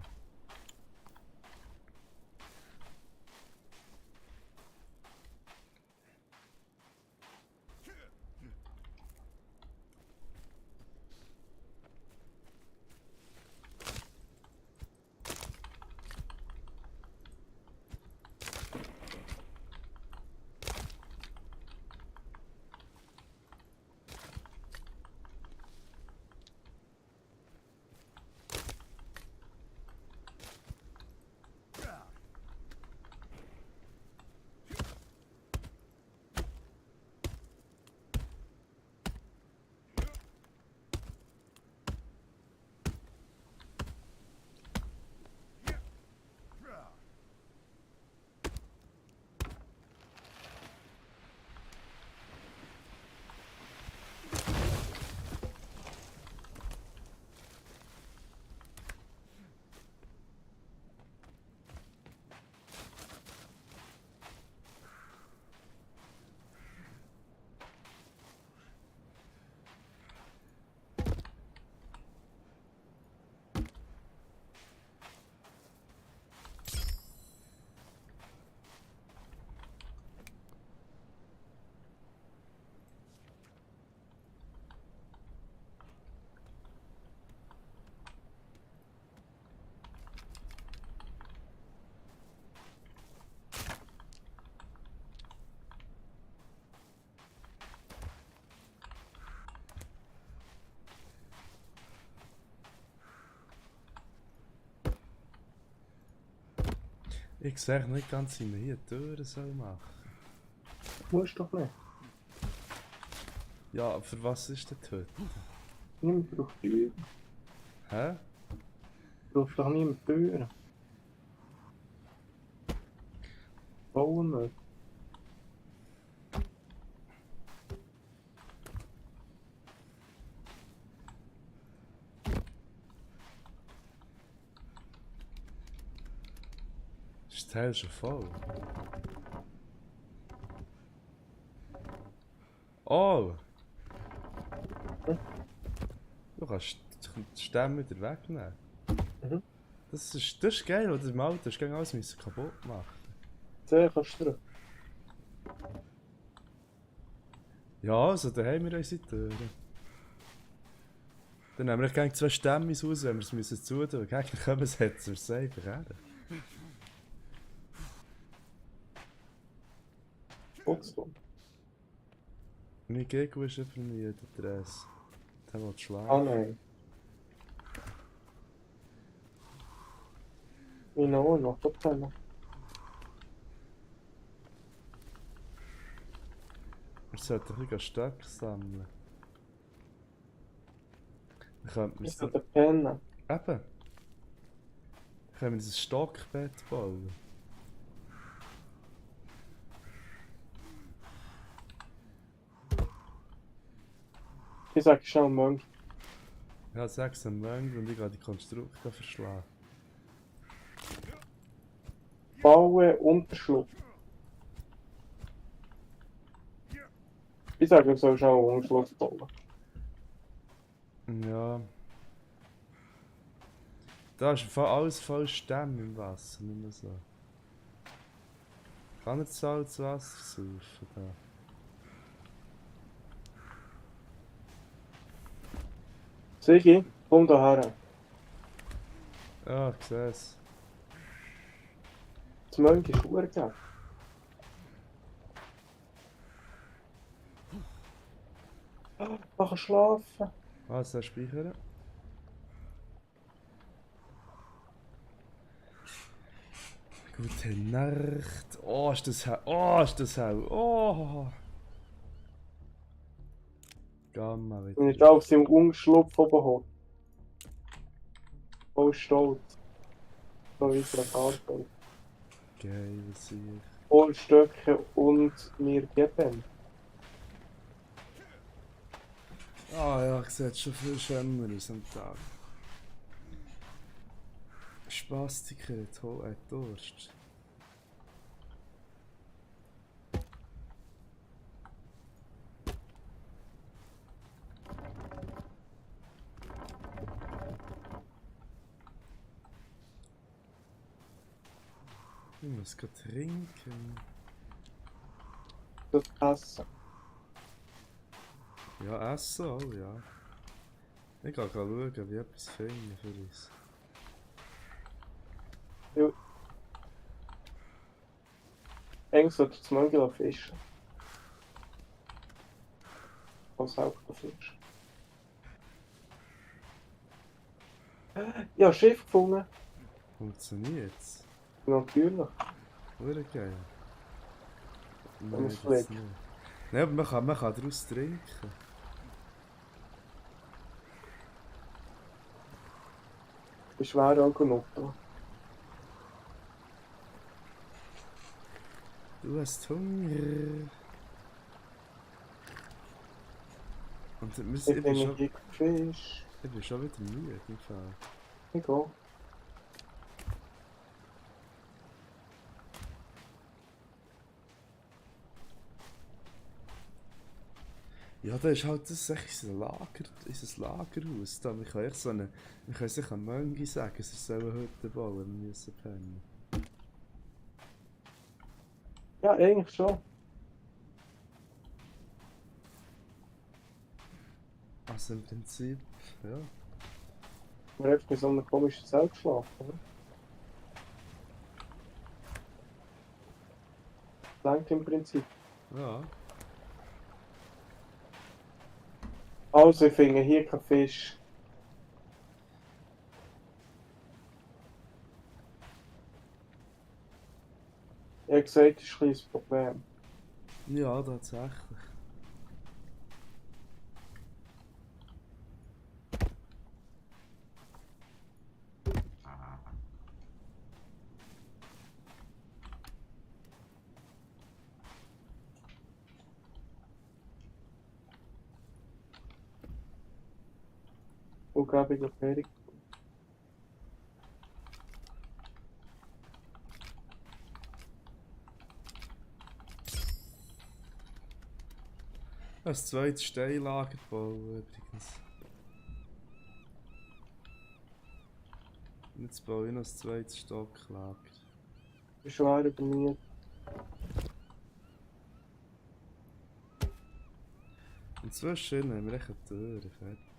Speaker 1: Ich sehe nicht ganz, wie man hier die Türen soll machen.
Speaker 2: Musst doch nicht.
Speaker 1: Ja, für was ist denn die Hütte?
Speaker 2: Niemand braucht Türen.
Speaker 1: Hä?
Speaker 2: Brauchst doch niemand Türen. Bauen wir. Ist das Teil schon voll? Oh! Du kannst die Stämme wieder wegnehmen. Mhm.
Speaker 1: Das ist geil, oder? Im Auto hast du gegen alles müssen kaputt machen.
Speaker 2: Sehr kannst du drauf.
Speaker 1: Ja, also, da haben wir unsere Türen. Dann nehmen wir gegen 2 Stämme raus, wenn wir es müssen zutun. Gegen kommen, setzen wir es einfach her.
Speaker 2: Boxturm.
Speaker 1: Mein Gegner ist für mich der Dress. Der will
Speaker 2: Ah
Speaker 1: schlagen.
Speaker 2: nein. In Ordnung, total.
Speaker 1: Wir sollten ein bisschen Stöcke sammeln. Dann könnten wir
Speaker 2: Ich
Speaker 1: so...
Speaker 2: sollte pennen.
Speaker 1: Eben! Dann können wir dieses Stockbett bauen.
Speaker 2: Ich sag schnell Mönch.
Speaker 1: Ja, 6 am Mönch und ich gehe die Konstrukte verschlagen.
Speaker 2: Bauen, Unterschlupf. Ich sage, du sollst auch einen Unterschlupf bauen.
Speaker 1: Ja. Da ist im Fall alles voll Stämme im Wasser, nicht mehr so. Kann er Salzwasser saufen da?
Speaker 2: Sigi, komm da her.
Speaker 1: Ja, ich sehe es.
Speaker 2: Das Mönch ist verdammt. Mach schlafen.
Speaker 1: Was, der Speichern? Gute Nacht. Oh, ist das hell. Oh, ist das hell. Oh. Gamma
Speaker 2: Wenn ich
Speaker 1: wieder.
Speaker 2: da auf seinem Umschlupf oben hocke. Voll stolz. So wie es eine Karte.
Speaker 1: Geil, was ich.
Speaker 2: Voll Stöcke und mir geben.
Speaker 1: Ah ja, ich sehe schon viel schöner aus am Tag. Spastiker hat Durst. Ich muss gerade trinken.
Speaker 2: Das Essen.
Speaker 1: Ja, essen auch, ja. Ich kann schauen, wie ich etwas finde für uns.
Speaker 2: Ja. Eigentlich sollte das Mönch fischen. Als Hauptfisch. Ja, Schiff gefunden.
Speaker 1: Funktioniert's?
Speaker 2: Natürlich.
Speaker 1: Hure geil.
Speaker 2: Wenn
Speaker 1: Nein,
Speaker 2: es
Speaker 1: das
Speaker 2: fliegt.
Speaker 1: nicht. Nein, aber man kann daraus trinken.
Speaker 2: Ist schwer auch genug.
Speaker 1: Du hast Hunger. Und
Speaker 2: Ich finde hier Fisch.
Speaker 1: ich bin schon wieder müde im Fall.
Speaker 2: Ich gehe.
Speaker 1: Ja, da ist halt das echt unser Lagerhaus. Da, wir können echt so eine, wir können sich an Möngi sagen, sie sollen Hütten bauen, wir müssen pennen.
Speaker 2: Ja, eigentlich schon.
Speaker 1: Also im Prinzip, ja.
Speaker 2: Wir haben in so einem komischen Zelt geschlafen, oder? Lenkt im Prinzip.
Speaker 1: Ja.
Speaker 2: Also, ich finde hier keinen Fisch. Ich habe gesagt, das ist ein kleines Problem.
Speaker 1: Ja, tatsächlich.
Speaker 2: Und glaube ich, Fertig.
Speaker 1: Das zweite Steillager bauen übrigens. Und jetzt baue ich noch das zweite Stocklager.
Speaker 2: Ist schwer über mir.
Speaker 1: Und zwischen haben wir echt eine Tür, fertig.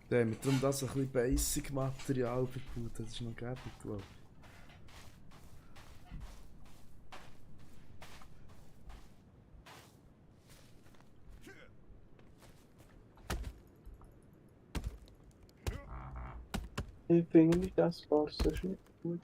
Speaker 1: Da haben wir darum das ein bisschen Basic-Material gebaut, das ist noch gäbig, glaube ich.
Speaker 2: Ich finde nicht das Spaß, das ist nicht gut.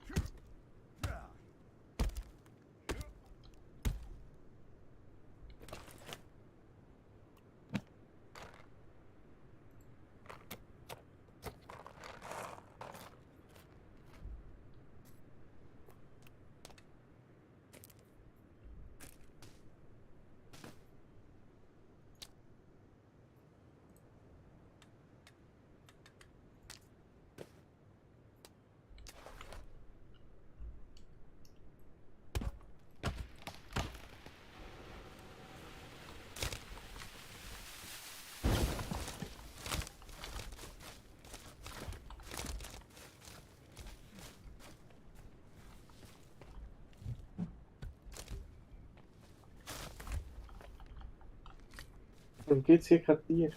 Speaker 2: Dann gibt es hier kein Tier.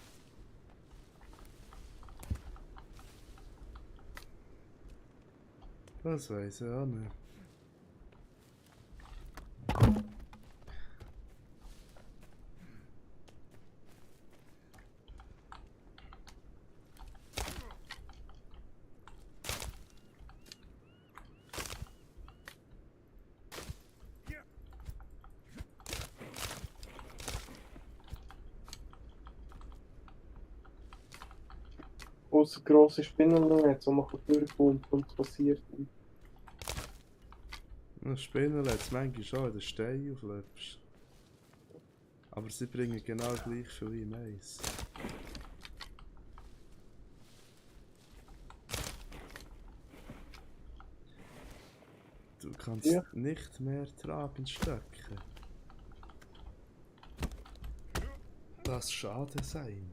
Speaker 1: Das weiß ich auch nicht.
Speaker 2: Außer grosse Spinnennetze, wo man durchkommt und es passiert.
Speaker 1: Das Spinnen lässt manchmal schon, wenn du Stein auflöpst. Aber sie bringen genau gleich viel wie Mais. Du kannst
Speaker 2: Ja.
Speaker 1: nicht mehr tragen Stöcke. Das schade sein.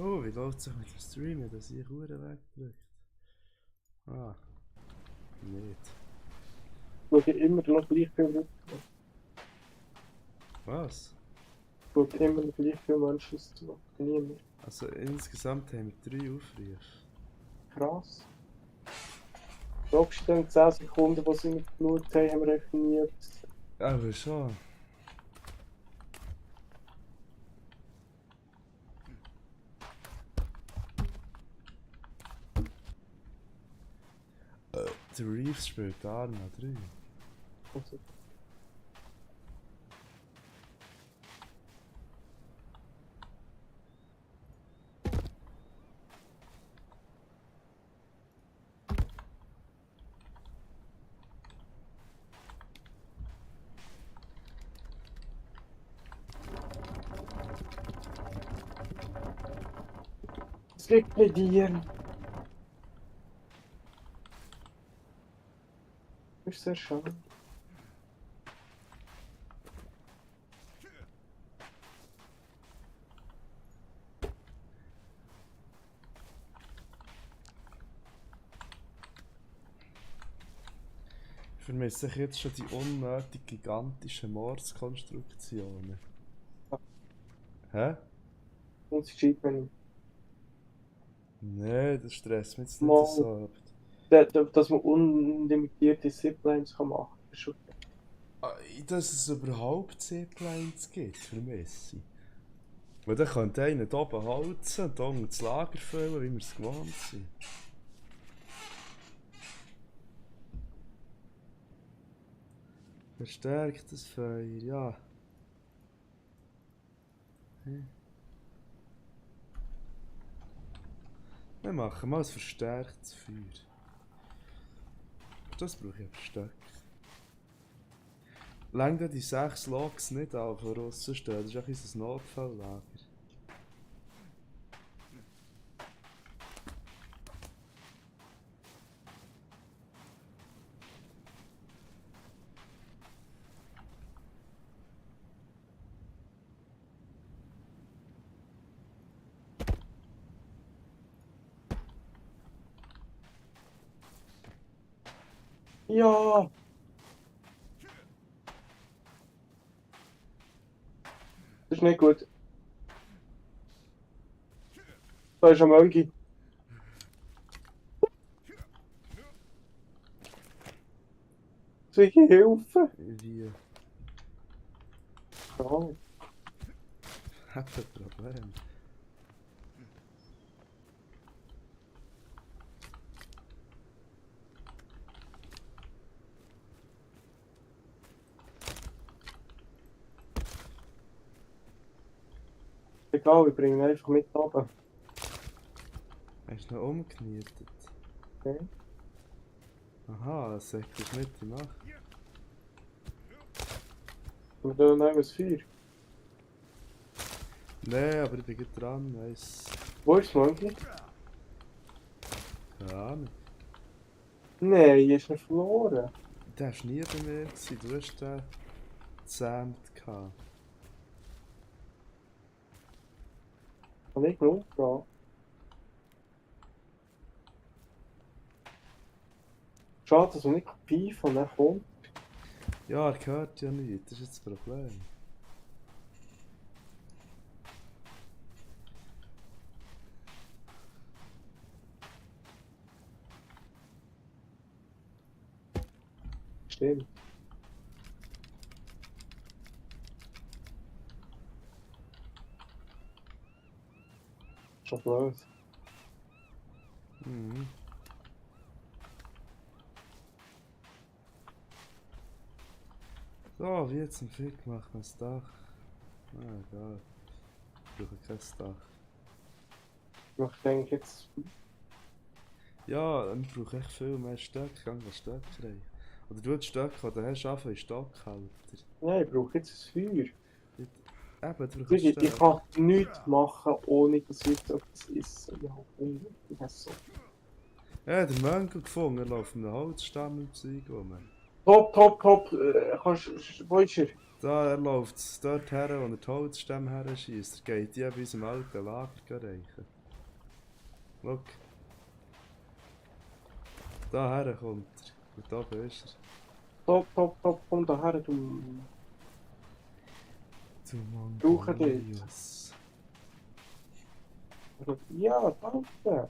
Speaker 1: Oh, wie läuft es sich mit dem Streamen, dass ich Uhren wegdrückt? Ah, nicht.
Speaker 2: Schaue immer noch gleich viel Rücken.
Speaker 1: Was?
Speaker 2: Schaue immer noch gleich viele Menschen zu. Nie mehr.
Speaker 1: Also insgesamt haben wir 3 Aufrufe.
Speaker 2: Krass. Schaust du dann 10 Sekunden, die sie nicht geschaut haben, haben wir echt nie etwas.
Speaker 1: Aber schon. Der Reeves spielt Arma 3.
Speaker 2: Also, es liegt bei dir. Das ist sehr schade.
Speaker 1: Ich vermisse jetzt schon die unnötig gigantischen Mordskonstruktionen. Hä?
Speaker 2: Und sie schiebt mir nicht.
Speaker 1: Nee, das stresst mich jetzt nicht
Speaker 2: Mal,
Speaker 1: so.
Speaker 2: dass man unlimitierte Ziplines machen kann. Das ist schon
Speaker 1: Dass es überhaupt Ziplines gibt, vermisse ich. Weil dann könnte einer hier oben holzen und unten das Lager füllen, wie wir es gewohnt sind. Verstärktes Feuer, ja. Wir machen mal ein verstärktes Feuer. Das brauche ich aber Stöcke. Längen die 6 Logs nicht an, von aussen stehen, das ist auch unser Notfalllager.
Speaker 2: ja! Das ist nicht gut. Da ist ein Monkey. Soll ich helfen?
Speaker 1: Wie?
Speaker 2: Ja.
Speaker 1: Hab ein Problem.
Speaker 2: Egal, ich bringe ihn einfach mit runter.
Speaker 1: Hast du noch umgenietet?
Speaker 2: Okay.
Speaker 1: Aha, das sagt das mit die Nacht.
Speaker 2: Wir tun noch ein Feuer.
Speaker 1: Nee, aber ich bin gleich dran, weiss.
Speaker 2: Wo ist das Monkey?
Speaker 1: Keine Ahnung.
Speaker 2: Nein, hier ist er verloren.
Speaker 1: Der war nie bei mir, gewesen. Du hast den gezähmt gehabt.
Speaker 2: Kann ich genug gehen? Schade, dass er nicht pfeifen und dann kommt.
Speaker 1: Ja, er hört ja nicht, das ist jetzt das Problem.
Speaker 2: Stimmt. Schon blöd.
Speaker 1: Mhm. So, wie jetzt ein Fick machen wir das Dach. Ah, egal. Ich brauche kein Dach.
Speaker 2: Ich denke jetzt.
Speaker 1: Ja, wir brauchen echt viel mehr Stöcke. Gang was Stöcke rein. Oder du die Stöcke, die du hast, anfangen in Stockhalter.
Speaker 2: Nein, ich brauche jetzt ein Feuer.
Speaker 1: Eben, du brauchst
Speaker 2: Ich
Speaker 1: Stöcke.
Speaker 2: kann nichts machen, ohne dass ich jetzt etwas esse. Ja, ich habe so.
Speaker 1: Ja, der Mönch gefunden, er läuft mit einem Holzstamm im Zeug rum.
Speaker 2: Top, top, top. Wo ist er?
Speaker 1: Da, er läuft dort her, wo er die Holzstämme her schießt. Er geht die bei unserem alten Lager reichen. Schau. Daher kommt er. Und da oben ist er.
Speaker 2: Top, top, top. Komm daher, du.
Speaker 1: Du
Speaker 2: Brauchen die.
Speaker 1: Mongolius.
Speaker 2: Ja, danke.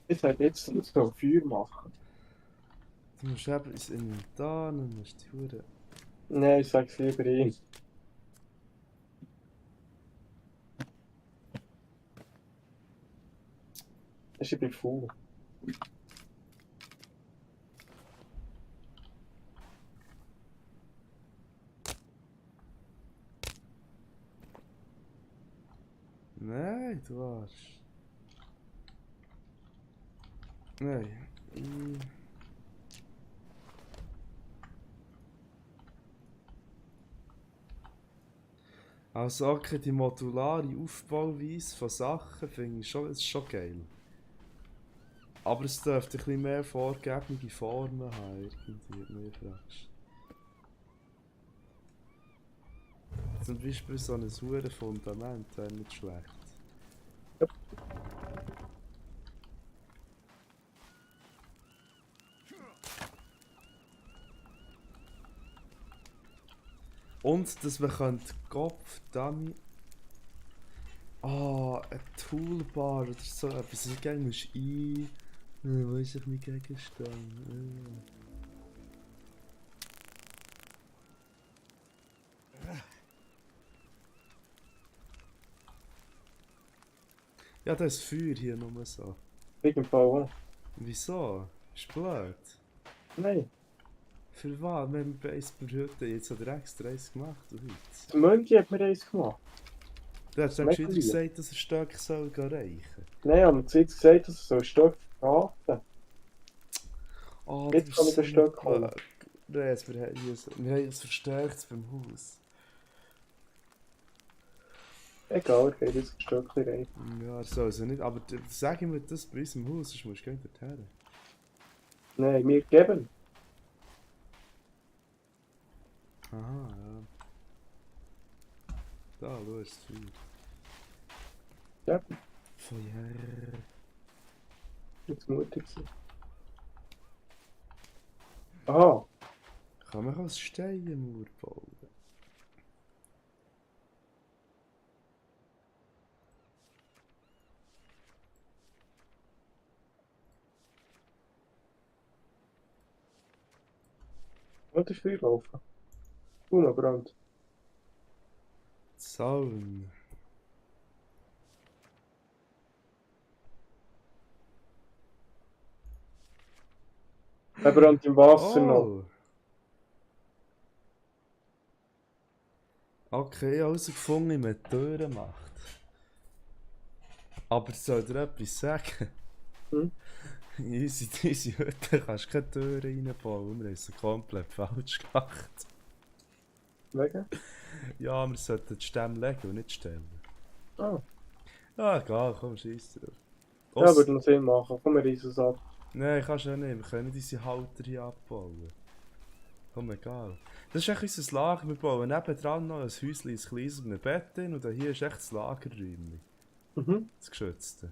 Speaker 2: Ich sage jetzt, ich soll Feuer machen.
Speaker 1: Du musst eben ins Inventar, dann musst du die Hure.
Speaker 2: Nein, ich sage es lieber ihm. Ich bin faul.
Speaker 1: Nein, du Arsch. Nein. Also okay, die modulare Aufbauweise von Sachen finde ich schon, ist schon geil. Aber es dürfte ein bisschen mehr vorgegebene Formen haben, irgendwie, wenn du mich fragst. Zum Beispiel so ein sauren Fundament wäre nicht schlecht. Und dass man könnte Kopf, Dummy. Ah, ein Toolbar oder so etwas. Ich gerne musst wo ist ich mein Gegenstand? Ja, da ist Feuer hier nur so.
Speaker 2: Wegen Fall.
Speaker 1: Wieso? Ist blöd.
Speaker 2: Nein.
Speaker 1: Für was? Wir haben Base Hütte jetzt hat er extra eins gemacht. Oder?
Speaker 2: Der Mönchi hat mir eins gemacht.
Speaker 1: Du hast dann
Speaker 2: Mittlerweile.
Speaker 1: gesagt, dass er Stöcke soll reichen.
Speaker 2: Nein, aber zuerst gesagt, dass er so ein Stück verraten.
Speaker 1: Oh,
Speaker 2: Jetzt kann ich das Stück holen.
Speaker 1: Nein, wir haben es verstärkt beim Haus.
Speaker 2: Egal, ich gehe jetzt ein Stückchen rein.
Speaker 1: Ja, so also nicht. Aber sag ihm das bei uns im Haus, sonst musst du gar nicht dorthin.
Speaker 2: Nein, wir geben.
Speaker 1: Aha, ja. Da, wo ist das Feuer?
Speaker 2: Ja,
Speaker 1: Feuer.
Speaker 2: jetzt mutig sein. Aha,
Speaker 1: Kann man aus Steinmauer bauen?
Speaker 2: Was ist freilaufen? Unabrannt.
Speaker 1: Zaun.
Speaker 2: Er brennt im Wasser noch.
Speaker 1: Oh! Okay, ich habe herausgefunden, wie man Türen macht. Aber soll dir etwas sagen?
Speaker 2: Hm?
Speaker 1: In unsere Hütte kannst du keine Türen reinbauen. Wir haben sie komplett falsch gemacht.
Speaker 2: Wegen?
Speaker 1: Ja, wir sollten die Stämme legen und nicht stellen.
Speaker 2: Ah.
Speaker 1: Ja, egal, komm, scheiß drauf.
Speaker 2: Ja, würde noch Sinn machen. Komm, wir reißen es ab.
Speaker 1: Nein, kannst du ja nicht. Wir können nicht unsere Halter hier abbauen. Komm, egal. Das ist echt unser Lager. Wir bauen nebendran noch ein Häuschen, ein kleines mit einem Bett drin. Und hier ist echt das Lagerräumchen.
Speaker 2: Mhm.
Speaker 1: Das Geschützte.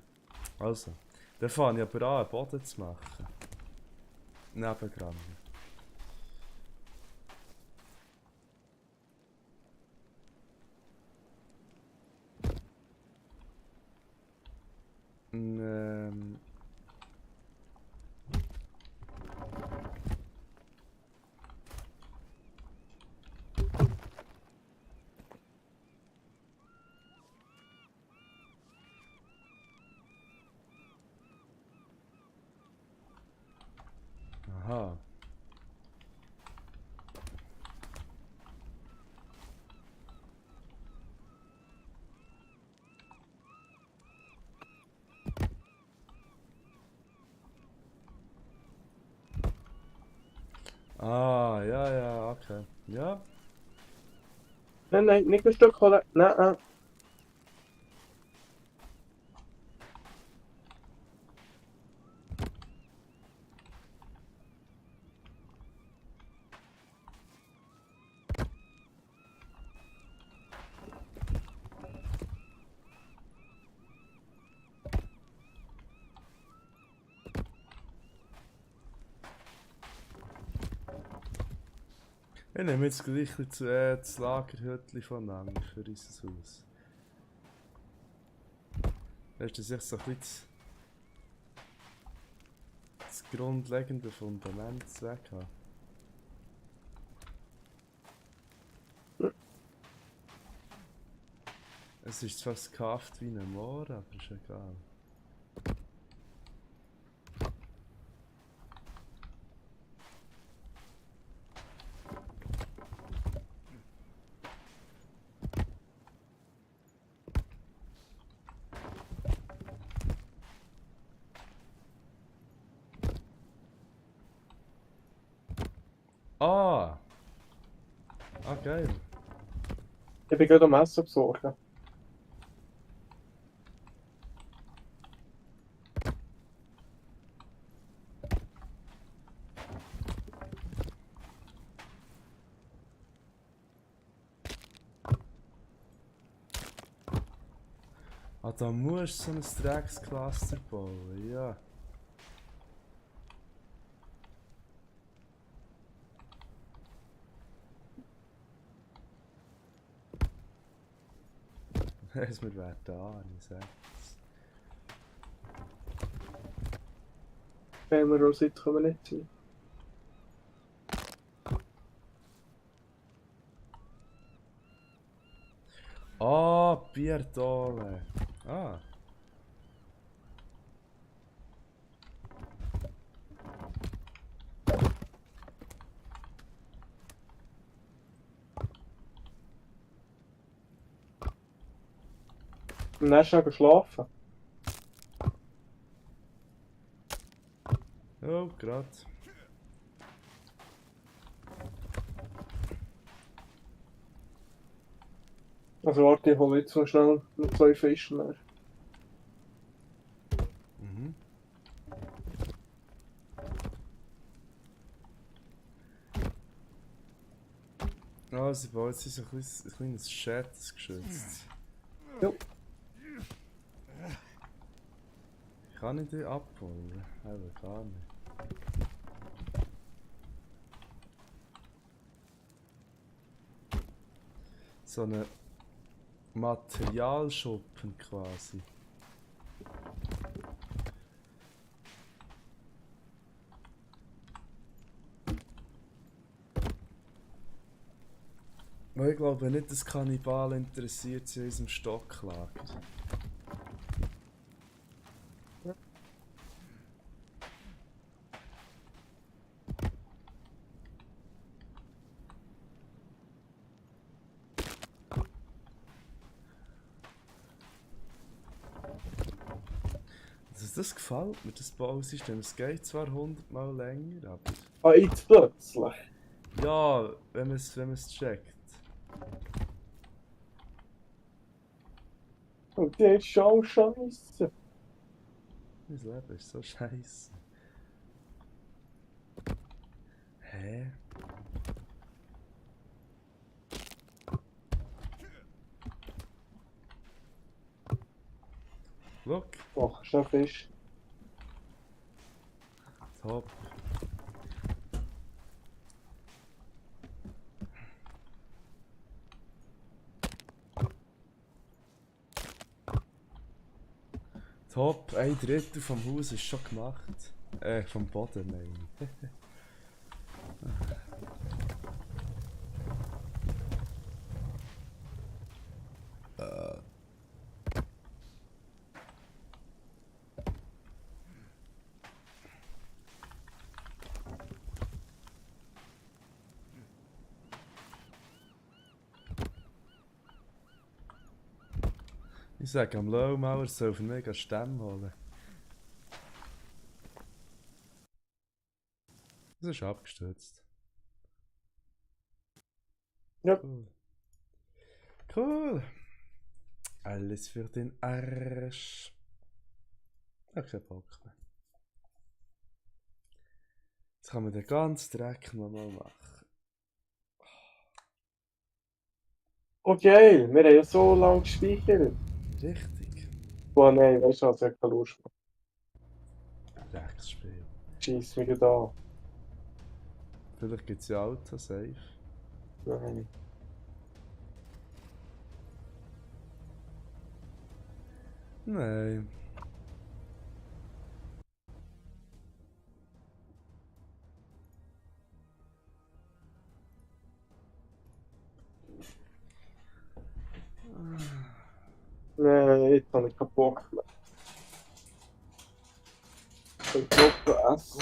Speaker 1: Also, dann fange ich aber an, einen Boden zu machen. Nebendran. Ähm... Aha. Ah, ja, ja, okay. Ja.
Speaker 2: Nein, nein, nicht ein Stück holen. Nein, nein.
Speaker 1: Ich nehme jetzt gleich das Lagerhütchen voneinander für unser Haus. Weißt du, dass ich so ein bisschen das grundlegende Fundament weg habe? Es ist zwar gekauft wie ein Moor, aber ist egal. Ah! Ah, geil.
Speaker 2: Ich bin gerade am Essen besorgen.
Speaker 1: Ah, da musst du so ein Dreckscluster bauen, ja. Es mir wäre da, ich sag's.
Speaker 2: Wenn wir auch Seite können wir nicht sein.
Speaker 1: Ah, Bierdole. Ah.
Speaker 2: Am nächsten Tag geschlafen.
Speaker 1: Oh, grad.
Speaker 2: Also warte, ich hole jetzt so schnell noch 2 Fische mehr.
Speaker 1: Mhm. Ah, sie bauen jetzt so ein kleines Schatz geschützt.
Speaker 2: Ja.
Speaker 1: Kann ich die abholen? Eben gar nicht. So eine Materialschuppen quasi. Weil ich glaube nicht, dass Kannibalen interessiert sind in unserem Stocklager. Also das gefällt mir, das Bausystem. Es geht zwar 100-mal länger, aber...
Speaker 2: Ah, jetzt plötzlich.
Speaker 1: Ja, wenn man es checkt.
Speaker 2: Und die ist schon scheiße.
Speaker 1: Mein Leben ist so scheiße. Hä? Look,
Speaker 2: Ach, ist noch Fisch.
Speaker 1: top. Top, ein Drittel vom Haus ist schon gemacht. Vom Boden, meine ich. Ich sage am Lowmauer soll für mich Stämme holen. Das ist abgestürzt.
Speaker 2: Ja.
Speaker 1: Cool. Cool. Alles für den Arsch. Ich hab keinen Bock mehr. Jetzt kann man den ganzen Dreck noch mal machen.
Speaker 2: Oh geil, wir haben ja so lange gespeichert.
Speaker 1: Richtig.
Speaker 2: Oh nein, weißt du was, ich hab keine Lust mehr.
Speaker 1: Drecksspiel.
Speaker 2: Scheiss mich da.
Speaker 1: Vielleicht gibt es ja Autosave.
Speaker 2: Nein.
Speaker 1: Nein.
Speaker 2: Nein, jetzt habe ich keinen Bock mehr. Ich glaube, essen.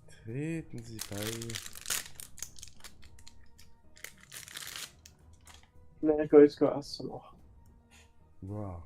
Speaker 1: Treten Sie bei.
Speaker 2: Nein, ich gehe jetzt essen machen.
Speaker 1: Wow.